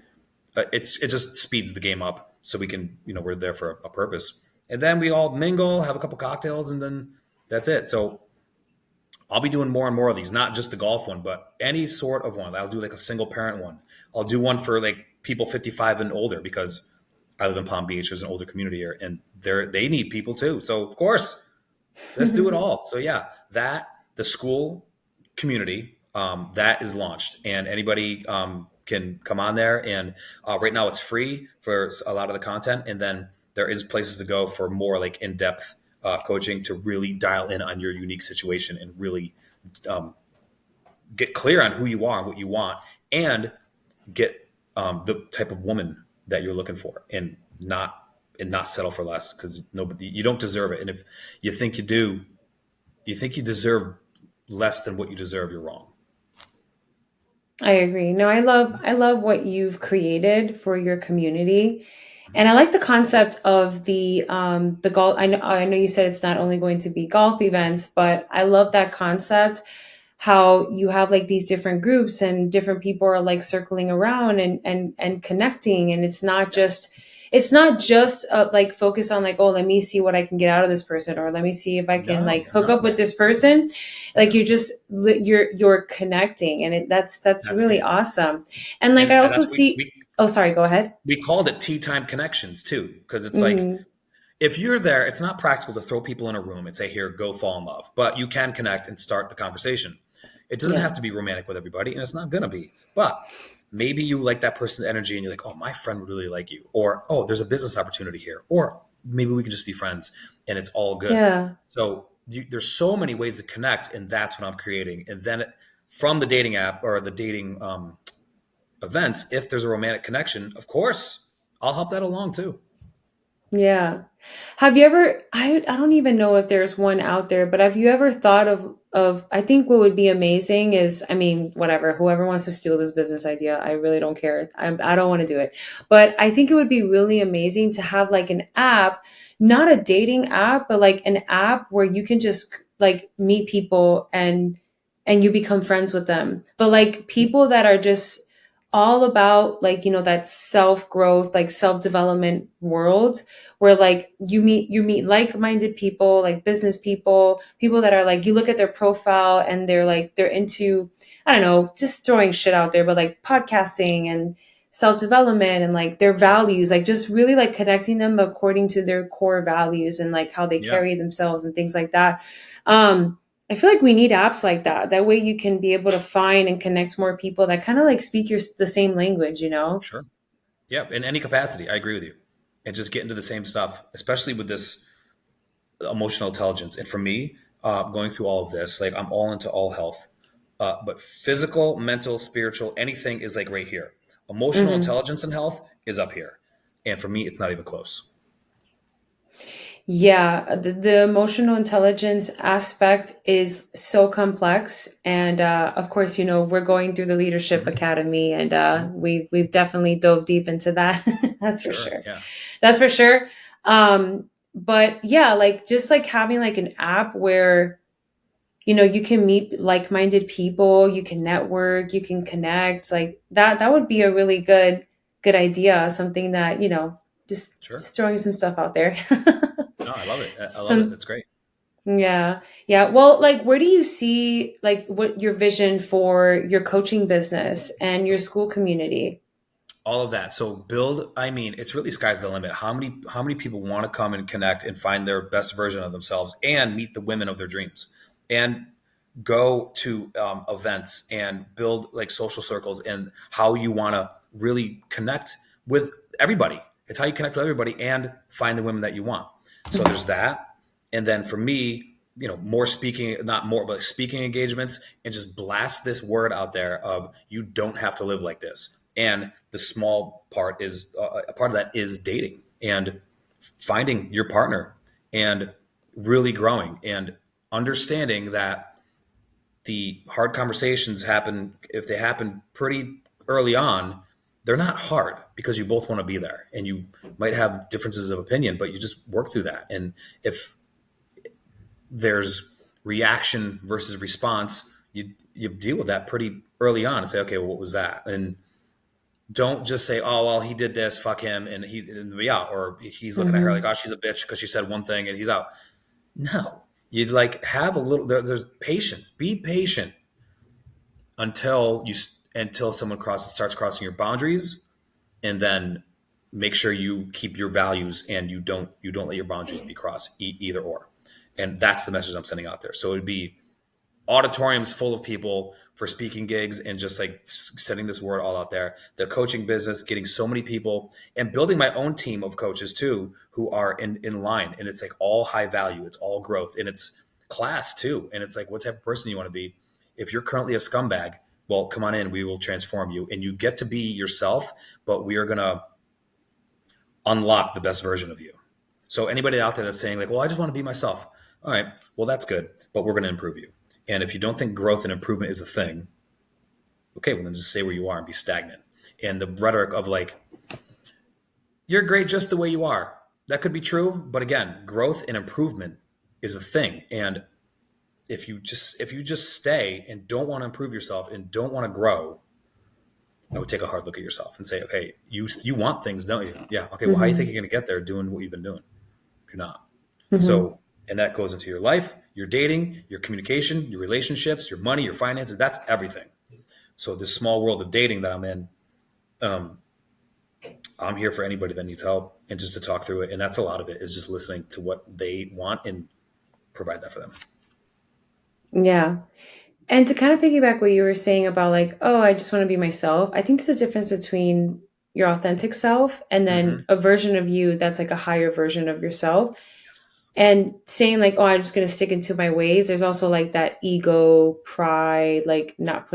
it just speeds the game up, so we can we're there for a purpose. And then we all mingle, have a couple cocktails, and then that's it. So I'll be doing more and more of these, not just the golf one, but any sort of one. I'll do like a single parent one. I'll do one for like people 55 and older because I live in Palm Beach. There's an older community here, and they need people too. So of course, let's do it all. So yeah, that the school community that is launched, and anybody can come on there. And right now, it's free for a lot of the content, and then there is places to go for more like in depth coaching to really dial in on your unique situation and really um, get clear on who you are and what you want, and get the type of woman that you're looking for, and not settle for less because nobody you don't deserve it. And if you think you do, you think you deserve less than what you deserve, you're wrong. I agree. No, I love what you've created for your community. And I like the concept of the golf. I know you said it's not only going to be golf events, but I love that concept how you have like these different groups and different people are like circling around and connecting, and Yes, it's not just like focus on like, oh, let me see what I can get out of this person, or let me see if I can no, like it's hook none up of with that. this person. Like Yeah, you're connecting, and that's that's really it. awesome. And like I And also that's see, oh, sorry, go ahead. we called it tea time connections too, because it's like Hmm. if you're there, it's not practical to throw people in a room and say, here, go fall in love. But you can connect and start the conversation. It doesn't Yeah. have to be romantic with everybody, and it's not going to be. But maybe you like that person's energy and you're like, oh, my friend would really like you. Or, oh, there's a business opportunity here. Or maybe we could just be friends and it's all good. Yeah. So there's so many ways to connect, and that's what I'm creating. And then from the dating app or the dating events, if there's a romantic connection, of course, I'll help that along too. Yeah. Have you ever, I don't even know if there's one out there, but have you ever thought of I think what would be amazing is, I mean, whatever, whoever wants to steal this business idea, I really don't care. I don't want to do it. But I think it would be really amazing to have like an app, not a dating app, but like an app where you can just like meet people and you become friends with them. But like people that are just all about like, that self-growth, like self-development world where like you meet like-minded people, like business people that are like, you look at their profile and they're into, I don't know, just throwing shit out there, but like podcasting and self-development and like their Sure. values, like just really like connecting them according to their core values and like how they Yeah. carry themselves and things like that. I feel like we need apps like that. That way you can be able to find and connect more people that kind of like speak the same language. Sure. Yeah, in any capacity, I agree with you. And just get into the same stuff, especially with this emotional intelligence. And for me, going through all of this, like I'm all into all health, but physical, mental, spiritual, anything is like right here. Emotional Hmm. intelligence and health is up here, and for me, it's not even close. Yeah, the emotional intelligence aspect is so complex, and of course, we're going through the Leadership Mhm. Academy, and Mhm. we've definitely dove deep into that. That's for Sure. sure. Yeah. That's for sure. But yeah, like just like having like an app where you can meet like-minded people, you can network, you can connect, like that would be a really good idea. Something that Sure. just throwing some stuff out there. No, I love it. I love it. Some That's great. Yeah. Yeah. Well, like, where do you see, like, what your vision for your coaching business and your school community? All of that. So build, I mean, it's really sky's the limit. How many people want to come and connect and find their best version of themselves and meet the women of their dreams and go to events and build like social circles and how you want to really connect with everybody. It's how you connect with everybody and find the women that you want. So there's that. And then for me, more speaking, not more, but speaking engagements, and just blast this word out there of you don't have to live like this. And the small part is a part of that is dating and finding your partner and really growing and understanding that the hard conversations happen, if they happen pretty early on, they're not hard because you both want to be there and you might have differences of opinion, but you just work through that. And if there's reaction versus response, you deal with that pretty early on and say, okay, well, what was that? And don't just say, oh, well, he did this, fuck him, and be out. Or he's looking at her like, Hmm. oh, she's a bitch because she said one thing and he's out. No, You'd like have a little, there's patience, be patient until until someone starts crossing your boundaries, and then make sure you keep your values and you don't let your boundaries be crossed, either or. And that's the message I'm sending out there. So it'd be auditoriums full of people for speaking gigs and just like sending this word all out there. The coaching business, getting so many people and building my own team of coaches too, who are in line. And it's like all high value. It's all growth, and it's class too. And it's like, what type of person you want to be? If you're currently a scumbag, well, come on in. We will transform you, and you get to be yourself, but we are going to unlock the best version of you. So anybody out there that's saying like, well, I just want to be myself. All right, well, that's good, but we're going to improve you. And if you don't think growth and improvement is a thing, okay, well, then just stay where you are and be stagnant. And the rhetoric of like, you're great just the way you are, that could be true. But again, growth and improvement is a thing. And if you just stay and don't want to improve yourself and don't want to grow, I would take a hard look at yourself and say, okay, you want things, don't you? Yeah. Okay. Well, how do you think Mm-hmm. you're going to get there doing what you've been doing? You're not. Mm-hmm. So, and that goes into your life, your dating, your communication, your relationships, your money, your finances. That's everything. So this small world of dating that I'm in, um, I'm here for anybody that needs help and just to talk through it. And that's a lot of it, is just listening to what they want and provide that for them. Yeah. And to kind of piggyback what you were saying about like, oh, I just want to be myself. I think there's a difference between your authentic self and then Mm-hmm. a version of you that's like a higher version of yourself. Yes. And saying like, oh, I'm just going to stick into my ways. There's also like that ego, pride, like you're not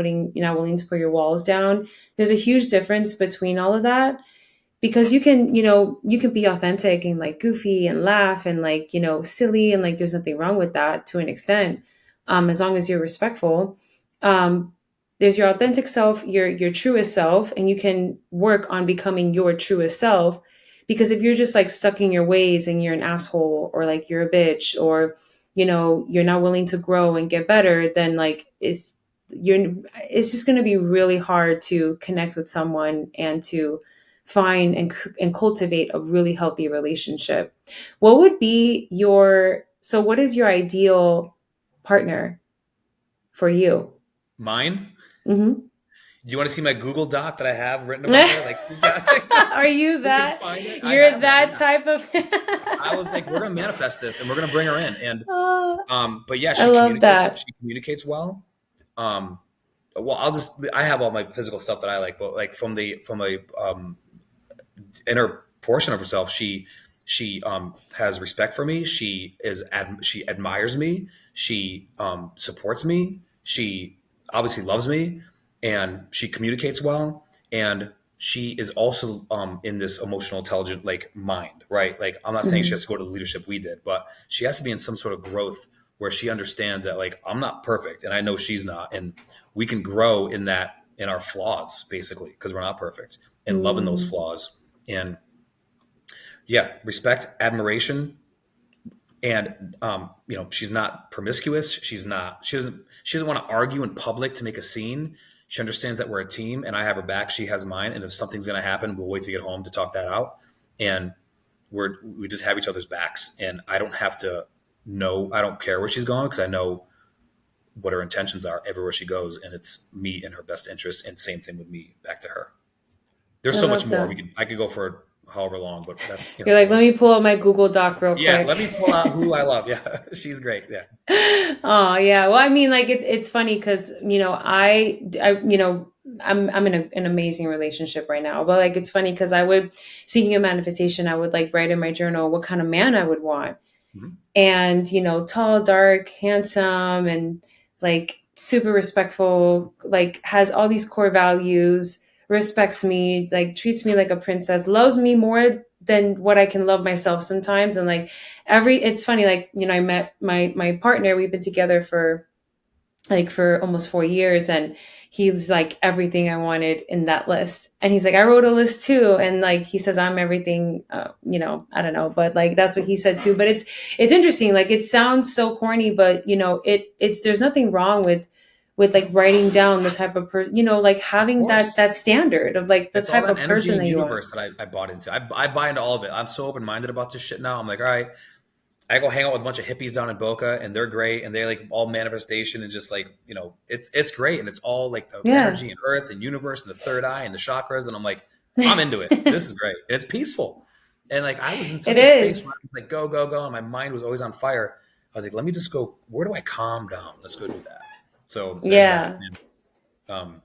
willing to put your walls down. There's a huge difference between all of that, because you can be authentic and like goofy and laugh and like, silly, and like there's nothing wrong with that to an extent, as long as you're respectful. um there's your authentic self, your truest self, and you can work on becoming your truest self. Because if you're just like stuck in your ways and you're an asshole, or like you're a bitch, or you're not willing to grow and get better, then like it's just going to be really hard to connect with someone and to find and cultivate a really healthy relationship. What is your ideal partner for you? Mine. Hmm. Do you want to see my Google Doc that I have written about her? Like she's got, Are you we can that? find it. I You're have that. that Yeah. type of. I was like, we're going to manifest this and we're going to bring her in. And, Oh, but yeah, I she love communicates, that. she communicates well. Um, well, I have all my physical stuff that I like, but like from a, inner portion of herself, she has respect for me. She admires me. She supports me. She obviously loves me, and she communicates well. And she is also in this emotional intelligent like mind, right? Like I'm not saying she has Hmm. to go to the leadership we did, but she has to be in some sort of growth where she understands that like I'm not perfect, and I know she's not, and we can grow in that in our flaws basically because we're not perfect, and loving those Mm. flaws. And yeah, respect, admiration, and she's not promiscuous. She doesn't want to argue in public to make a scene. She understands that we're a team, and I have her back. She has mine, and if something's going to happen, we'll wait to get home to talk that out. And we just have each other's backs, and I don't have to know. I don't care where she's going because I know what her intentions are everywhere she goes, and it's me in her best interest. And same thing with me back to her. There's I so much love more. that. I could go for however long, but that's You're like, let me pull up my Google Doc real yeah. quick. Let me pull out who I love. Yeah, she's great. Yeah. Oh yeah. Well, I mean, like it's funny because I'm in an amazing relationship right now. But like it's funny because speaking of manifestation, I would like write in my journal what kind of man I would want. Mhm. And tall, dark, handsome, and like super respectful, like has all these core values, respects me, like treats me like a princess, loves me more than what I can love myself sometimes. And like it's funny, like I met my partner. We've been together for almost 4 years, and he's like everything I wanted in that list. And he's like, I wrote a list too. And like he says I'm everything. I don't know, but like that's what he said too. But it's interesting. Like it sounds so corny, but it's there's nothing wrong with like writing down the type of person, like Of having that course. that standard of like the It's all type that of energy person and that you are. universe that I bought into. I buy into all of it. I'm so open minded about this shit now. I'm like, all right, I go hang out with a bunch of hippies down in Boca, and they're great, and they're like all manifestation and just like it's great, and it's all like the Yeah. energy and earth and universe and the third eye and the chakras, and I'm like, I'm into it. This is great, and it's peaceful. And like I was in It such a space where is. I was like, go go go, and my mind was always on fire. I was like, let me just go. Where do I calm down? Let's go do that. So there's that. Yeah. And,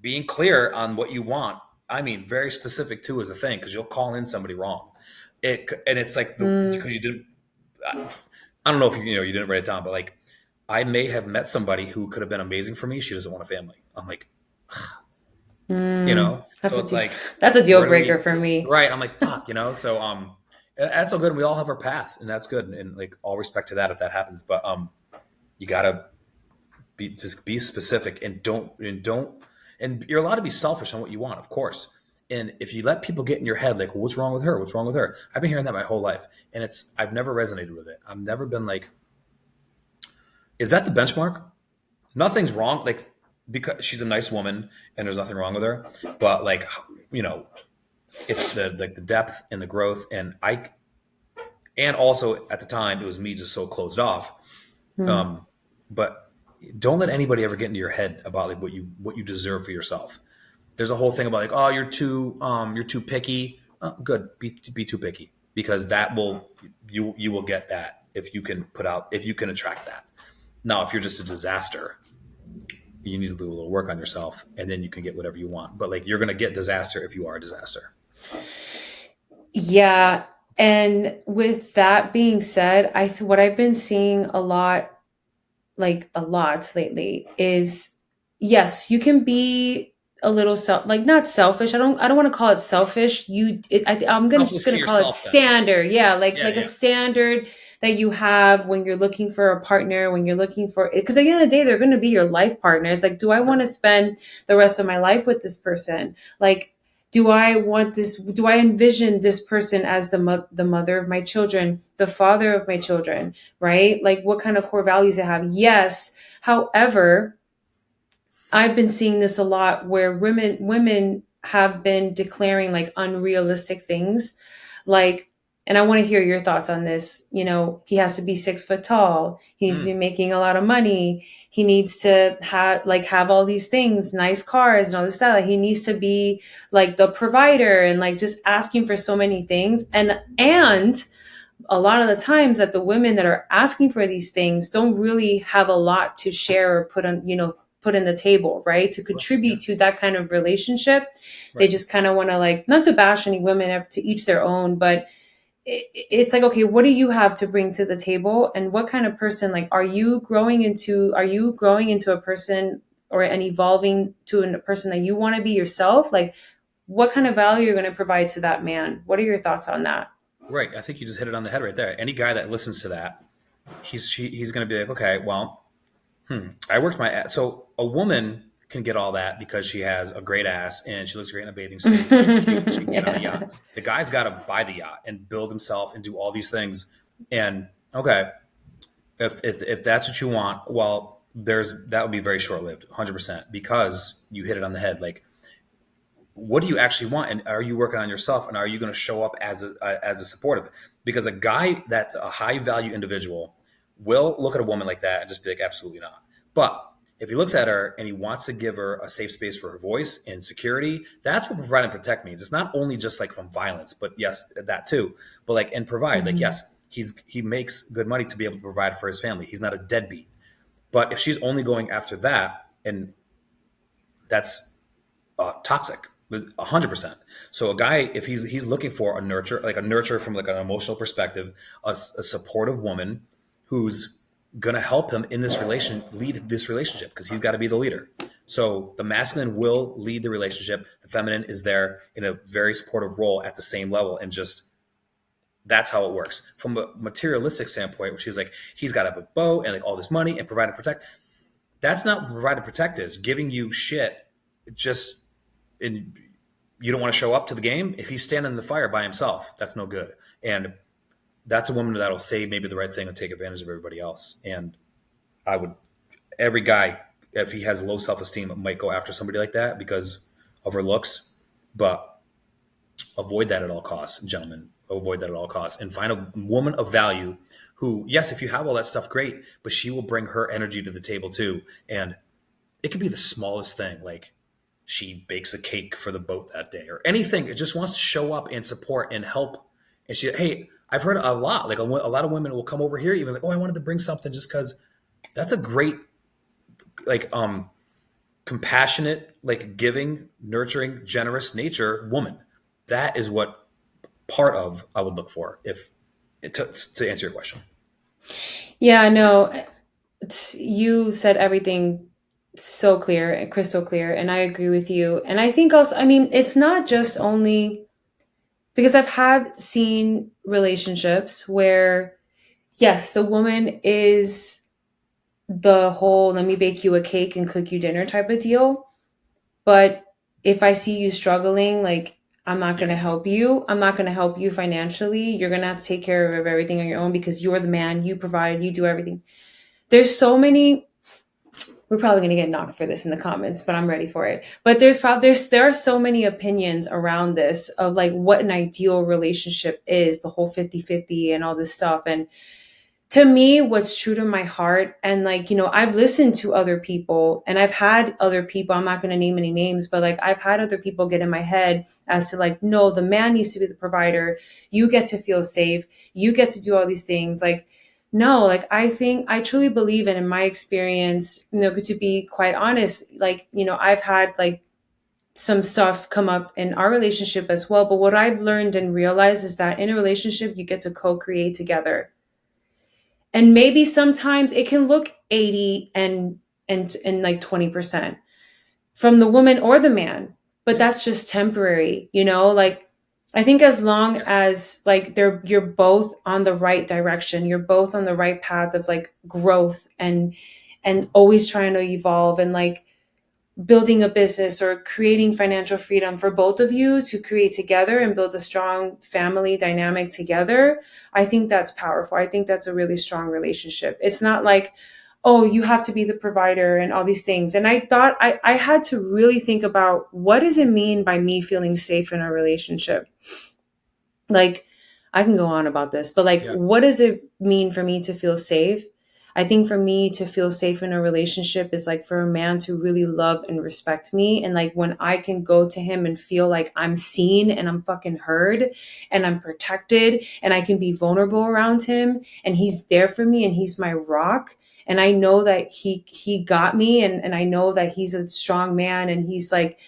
being clear on what you want. I mean, very specific too is a thing because you'll call in somebody wrong. It's like Mm, because you didn't. I don't know if you didn't write it down, but like I may have met somebody who could have been amazing for me. She doesn't want a family. I'm like, that's so a it's deal. like, That's a deal where do breaker we? for me. Right. I'm like, fuck. So that's all good. We all have our path, and that's good. And like all respect to that if that happens. But you gotta be specific and you're allowed to be selfish on what you want, of course. And if you let people get in your head, like, well, what's wrong with her? What's wrong with her? I've been hearing that my whole life, and I've never resonated with it. I've never been like, is that the benchmark? Nothing's wrong. Like, because she's a nice woman and there's nothing wrong with her, but like, you know, it's the depth and the growth, and also at the time it was me just so closed off. Mm. Um, but don't let anybody ever get into your head about like what you deserve for yourself. There's a whole thing about like, oh, you're too picky. Good, be too picky because that will you will get that if you can attract that. Now, if you're just a disaster, you need to do a little work on yourself, and then you can get whatever you want. But like, you're gonna get disaster if you are a disaster. Yeah. And with that being said, what I've been seeing a lot lately is yes, you can be a little like not selfish. I don't want to call it selfish. I'm just Selfless to going to call it yourself, then. standard. Yeah, Yeah, like a yeah, standard that you have when you're looking for a partner, when you're looking for, because at the end of the day they're going to be your life partner. It's like, do I want sure, to spend the rest of my life with this person? Like, do I envision this person as the mother of my children, the father of my children, right? Like, what kind of core values I have? Yes. However, I've been seeing this a lot where women have been declaring like unrealistic things, like, and I want to hear your thoughts on this. He has to be 6 foot tall. He needs to be mm, making a lot of money. He needs to have all these things, nice cars and all this stuff. Like, he needs to be like the provider and like just asking for so many things. And a lot of the times that the women that are asking for these things don't really have a lot to share or put in the table, right? To of course, yeah, contribute to that kind of relationship. They right, just kind of want to, like, not to bash any women, to each their own, but it's like, okay, what do you have to bring to the table, and what kind of person, like, are you growing into a person or and evolving to a person that you want to be yourself? Like, what kind of value you're going to provide to that man? What are your thoughts on that? right. I think you just hit it on the head right there. Any guy that listens to that, he's going to be like, okay, well, I worked my ass. So a woman can get all that because she has a great ass and she looks great in a bathing suit and she's cute and she can get on a Yeah. yacht. The guy's got to buy the yacht and build himself and do all these things. And okay, if that's what you want, well, that would be very short lived, 100%, because you hit it on the head. Like, what do you actually want, and are you working on yourself, and are you going to show up as a supportive? Because a guy that's a high value individual will look at a woman like that and just be like, absolutely not. But if he looks at her and he wants to give her a safe space for her voice and security, that's what provide and protect means. It's not only just like from violence, but yes, that too. But like, and provide, like, Mhm. yes, he makes good money to be able to provide for his family. He's not a deadbeat. But if she's only going after that, and that's toxic, 100%. So a guy, if he's looking for a nurture from like an emotional perspective, a supportive woman who's gonna help him in lead this relationship, because he's got to be the leader. So the masculine will lead the relationship. The feminine is there in a very supportive role at the same level, and just that's how it works from a materialistic standpoint. Where she's like, he's got to have a boat and like all this money and provide and protect. That's not what provide and protect is. Giving you shit just and you don't want to show up to the game. If he's standing in the fire by himself, that's no good. And that's a woman that'll say maybe the right thing and take advantage of everybody else. And I would, every guy, if he has low self esteem, might go after somebody like that because of her looks. But avoid that at all costs, gentlemen. Avoid that at all costs, and find a woman of value who, yes, if you have all that stuff, great, but she will bring her energy to the table too. And it could be the smallest thing, like she bakes a cake for the boat that day or anything. It just wants to show up and support and help. And she, hey, I've heard a lot, like a lot of women will come over here, even like, oh, I wanted to bring something just because. That's a great, like, compassionate, like giving, nurturing, generous nature woman. That is what part of I would look for if to answer your question. Yeah, no, you said everything so clear and crystal clear, and I agree with you. And I think also, I mean, it's not just only because I've had seen relationships where, yes, the woman is the whole let me bake you a cake and cook you dinner type of deal. But if I see you struggling, like, I'm not going to Yes. help you. I'm not going to help you financially. You're going to have to take care of everything on your own because you're the man. You provide, you do everything. There's so many. We're probably going to get knocked for this in the comments, but I'm ready for it. But there are so many opinions around this of like what an ideal relationship is, the whole 50-50 and all this stuff. And to me, what's true to my heart, and like, I've listened to other people and I've had other people, I'm not going to name any names, but like I've had other people get in my head as to like, no, the man needs to be the provider. You get to feel safe. You get to do all these things. Like, no, like I truly believe, and in my experience, to be quite honest, like, I've had like some stuff come up in our relationship as well. But what I've learned and realized is that in a relationship, you get to co-create together. And maybe sometimes it can look 80 and like 20% from the woman or the man, but Yeah. that's just temporary, like I think as long Yes. as like you're both on the right direction, you're both on the right path of like growth and always trying to evolve and like building a business or creating financial freedom for both of you to create together and build a strong family dynamic together, I think that's powerful. I think that's a really strong relationship. It's not like, oh, you have to be the provider and all these things. And I thought I had to really think about what does it mean by me feeling safe in a relationship? Like, I can go on about this, but like, Yeah. what does it mean for me to feel safe? I think for me to feel safe in a relationship is like for a man to really love and respect me. And like when I can go to him and feel like I'm seen and I'm fucking heard and I'm protected and I can be vulnerable around him and he's there for me and he's my rock. And I know that he got me, and I know that he's a strong man and he's like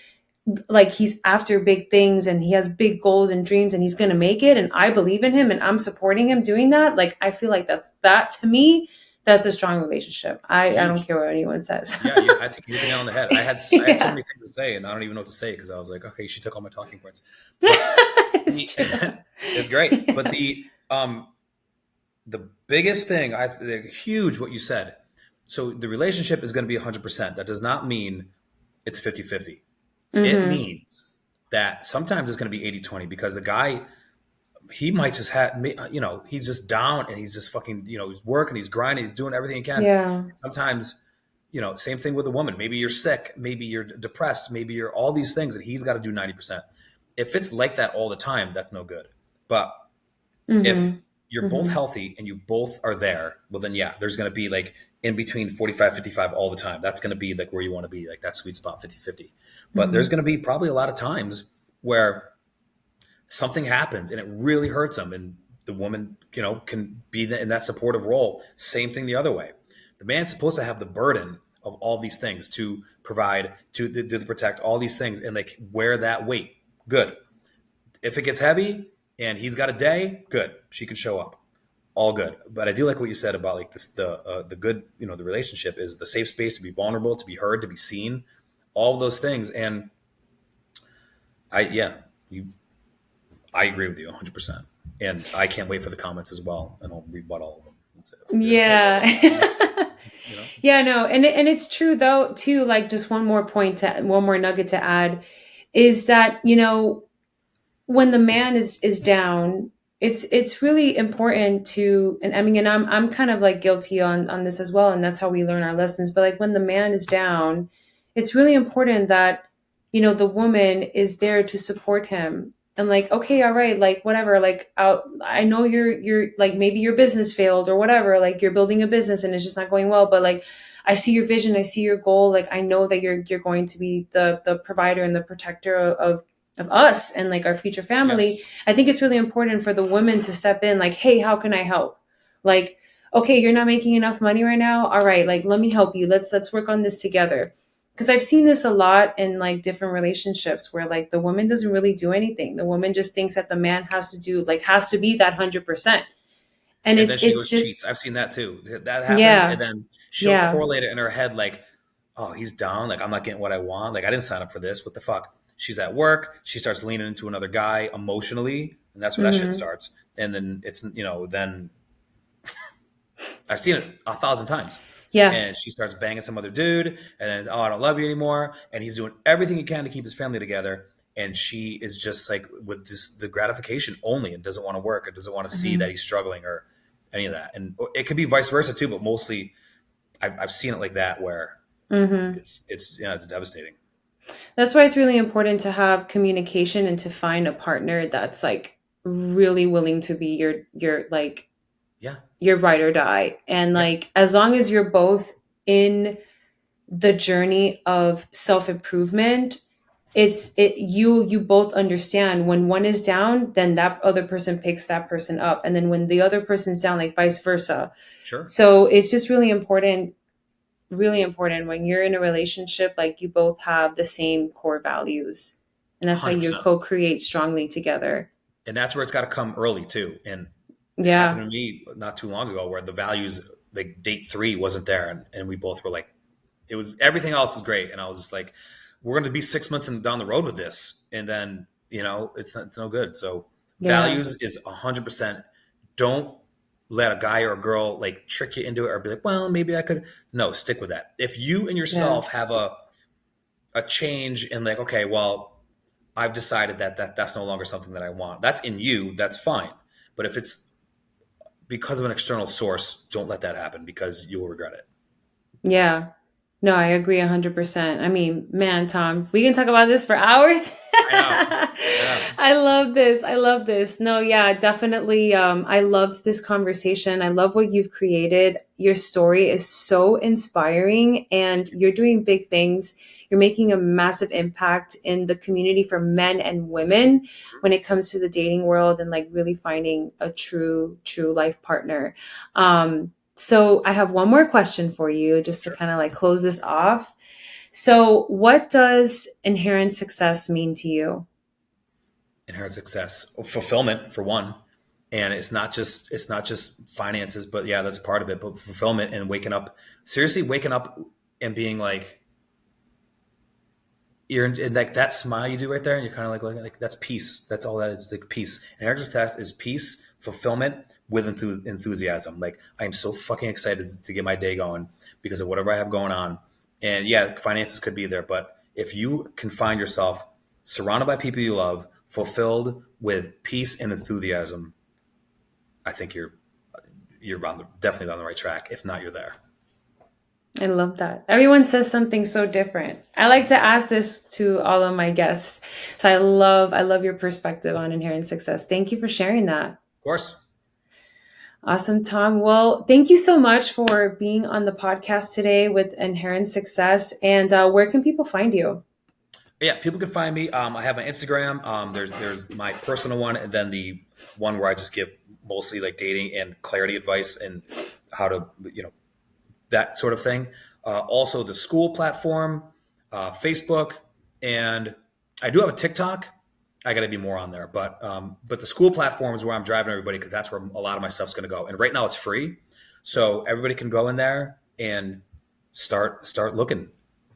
he's after big things and he has big goals and dreams and he's going to make it, and I believe in him and I'm supporting him doing that. Like I feel like that to me, that's a strong relationship. I don't Huge. care what anyone says. Yeah, I think you hit the nail on the head. I had so Yeah. many things to say, and I don't even know what to say because I was like, okay, she took all my talking points. But It's true. it's great. But Yeah. the biggest thing, huge what you said. So the relationship is going to be 100%. That does not mean it's 50-50. It Mm-hmm. means that sometimes it's going to be 80-20 because the guy, he might just have, he's just down and he's just fucking, he's working, he's grinding, he's doing everything he can. Yeah. Sometimes, same thing with a woman. Maybe you're sick, maybe you're depressed, maybe you're all these things, and he's got to do 90%. If it's like that all the time, that's no good. But if Mm-hmm. you're both Mm-hmm. healthy and you both are there, well, then yeah, there's going to be like in between 45-55 all the time. That's going to be like where you want to be, like that sweet spot 50-50. But there's Mm-hmm. going to be probably a lot of times where something happens and it really hurts them. And the woman, can be in that supportive role. Same thing the other way. The man's supposed to have the burden of all these things to provide, to protect all these things and like wear that weight. Good. If it gets heavy and he's got a day, good. She can show up. All good. But I do like what you said about like this, the good, the relationship is the safe space to be vulnerable, to be heard, to be seen, all of those things. And yeah, you I agree with you 100%. And I can't wait for the comments as well. And I'll rebut all of them and say, hey, what Yeah. about me? You know? Yeah, no. And it's true though too, like just one more nugget to add is that, when the man is down, it's really important to, and I mean, and I'm kind of like guilty on this as well, and that's how we learn our lessons. But like when the man is down, it's really important that the woman is there to support him and like, okay, all right, like whatever, like I know you're like, maybe your business failed or whatever, like you're building a business and it's just not going well, but like I see your vision, I see your goal, like I know that you're going to be the provider and the protector of us and like our future family. Yes. I think it's really important for the women to step in, like, hey, how can I help? Like, okay, you're not making enough money right now, all right, like let me help you, let's work on this together. Because I've seen this a lot in like different relationships where like the woman doesn't really do anything. The woman just thinks that the man has to do, like, has to be that 100%. And And then she it's goes just, cheats. I've seen that too. That happens, and yeah, then she'll yeah, correlate it in her head like, "Oh, he's down. Like I'm not getting what I want. Like I didn't sign up for this. What the fuck?" She's at work. She starts leaning into another guy emotionally, and that's where that shit hmm, starts. And then it's then I've seen it 1,000 times. yeah, And she starts banging some other dude, and then, oh, I don't love you anymore. And he's doing everything he can to keep his family together. And she is just like with the gratification only and doesn't want to work or doesn't want to see hmm, that he's struggling or any of that. And it could be vice versa too, but mostly I've seen it like that where hmm. it's devastating. That's why it's really important to have communication and to find a partner that's like really willing to be your like Yeah, your ride or die. And yeah, like as long as you're both in the journey of self-improvement, you both understand when one is down, then that other person picks that person up, and then when the other person's down, like vice versa. sure, So it's just really important when you're in a relationship, like you both have the same core values, and that's how you 100%. co-create strongly together. And that's where it's got to come early too. And it happened Yeah, to me not too long ago where the values, like date three, wasn't there, and we both were like, it was everything else was great, and I was just like, we're going to be 6 months down the road with this, and then it's no good. So yeah, values is 100%. Don't let a guy or a girl like trick you into it or be like, well, maybe I could. No, stick with that. If you and yeah, yourself have a change in like, okay, well, I've decided that's no longer something that I want. That's in you. That's fine. But if it's because of an external source, don't let that happen because you will regret it. yeah. No, I agree 100%. I mean, man, Tom, we can talk about this for hours. I know. I know. I love this. I love this. No, yeah, definitely. I loved this conversation. I love what you've created. Your story is so inspiring, and you're doing big things. You're making a massive impact in the community for men and women when it comes to the dating world and like really finding a true life partner. So I have one more question for you just to Sure. kind of like close this off. So what does inherent success mean to you? Inherent success, fulfillment for one, and it's not just finances, but yeah, that's part of it. But fulfillment and waking up and being like you're in like that smile you do right there, and you're kind of like that's peace. That's all that is, like peace. Inherent success is peace, fulfillment with enthusiasm. Like I am so fucking excited to get my day going because of whatever I have going on. And yeah, finances could be there, but if you can find yourself surrounded by people you love, fulfilled with peace and enthusiasm, I think you're definitely on the right track. If not, you're there. I love that. Everyone says something so different. I like to ask this to all of my guests. So I love your perspective on inherent success. Thank you for sharing that. Of course. Awesome, Tom. Well, thank you so much for being on the podcast today with Inherent Success. And where can people find you? Yeah, people can find me. I have my Instagram. There's my personal one, and then the one where I just give mostly like dating and clarity advice and how to that sort of thing. Also, the school platform, Facebook, and I do have a TikTok. I got to be more on there, but the school platform is where I'm driving everybody because that's where a lot of my stuff's going to go. And right now it's free, so everybody can go in there and start looking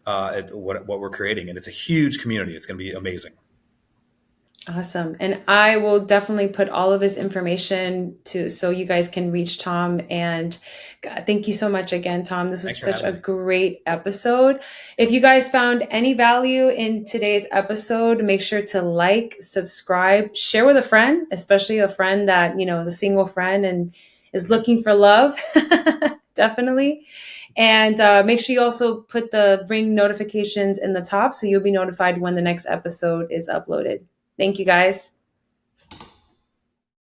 at what we're creating, and it's a huge community. It's going to be amazing. Awesome. And I will definitely put all of his information to so you guys can reach Tom. And God, thank you so much again, Tom. This was Thanks for such having a me. great episode. If you guys found any value in today's episode, make sure to like, subscribe, share with a friend, especially a friend that, is a single friend and is Yeah, looking for love. Definitely. And make sure you also put the ring notifications in the top so you'll be notified when the next episode is uploaded. Thank you guys.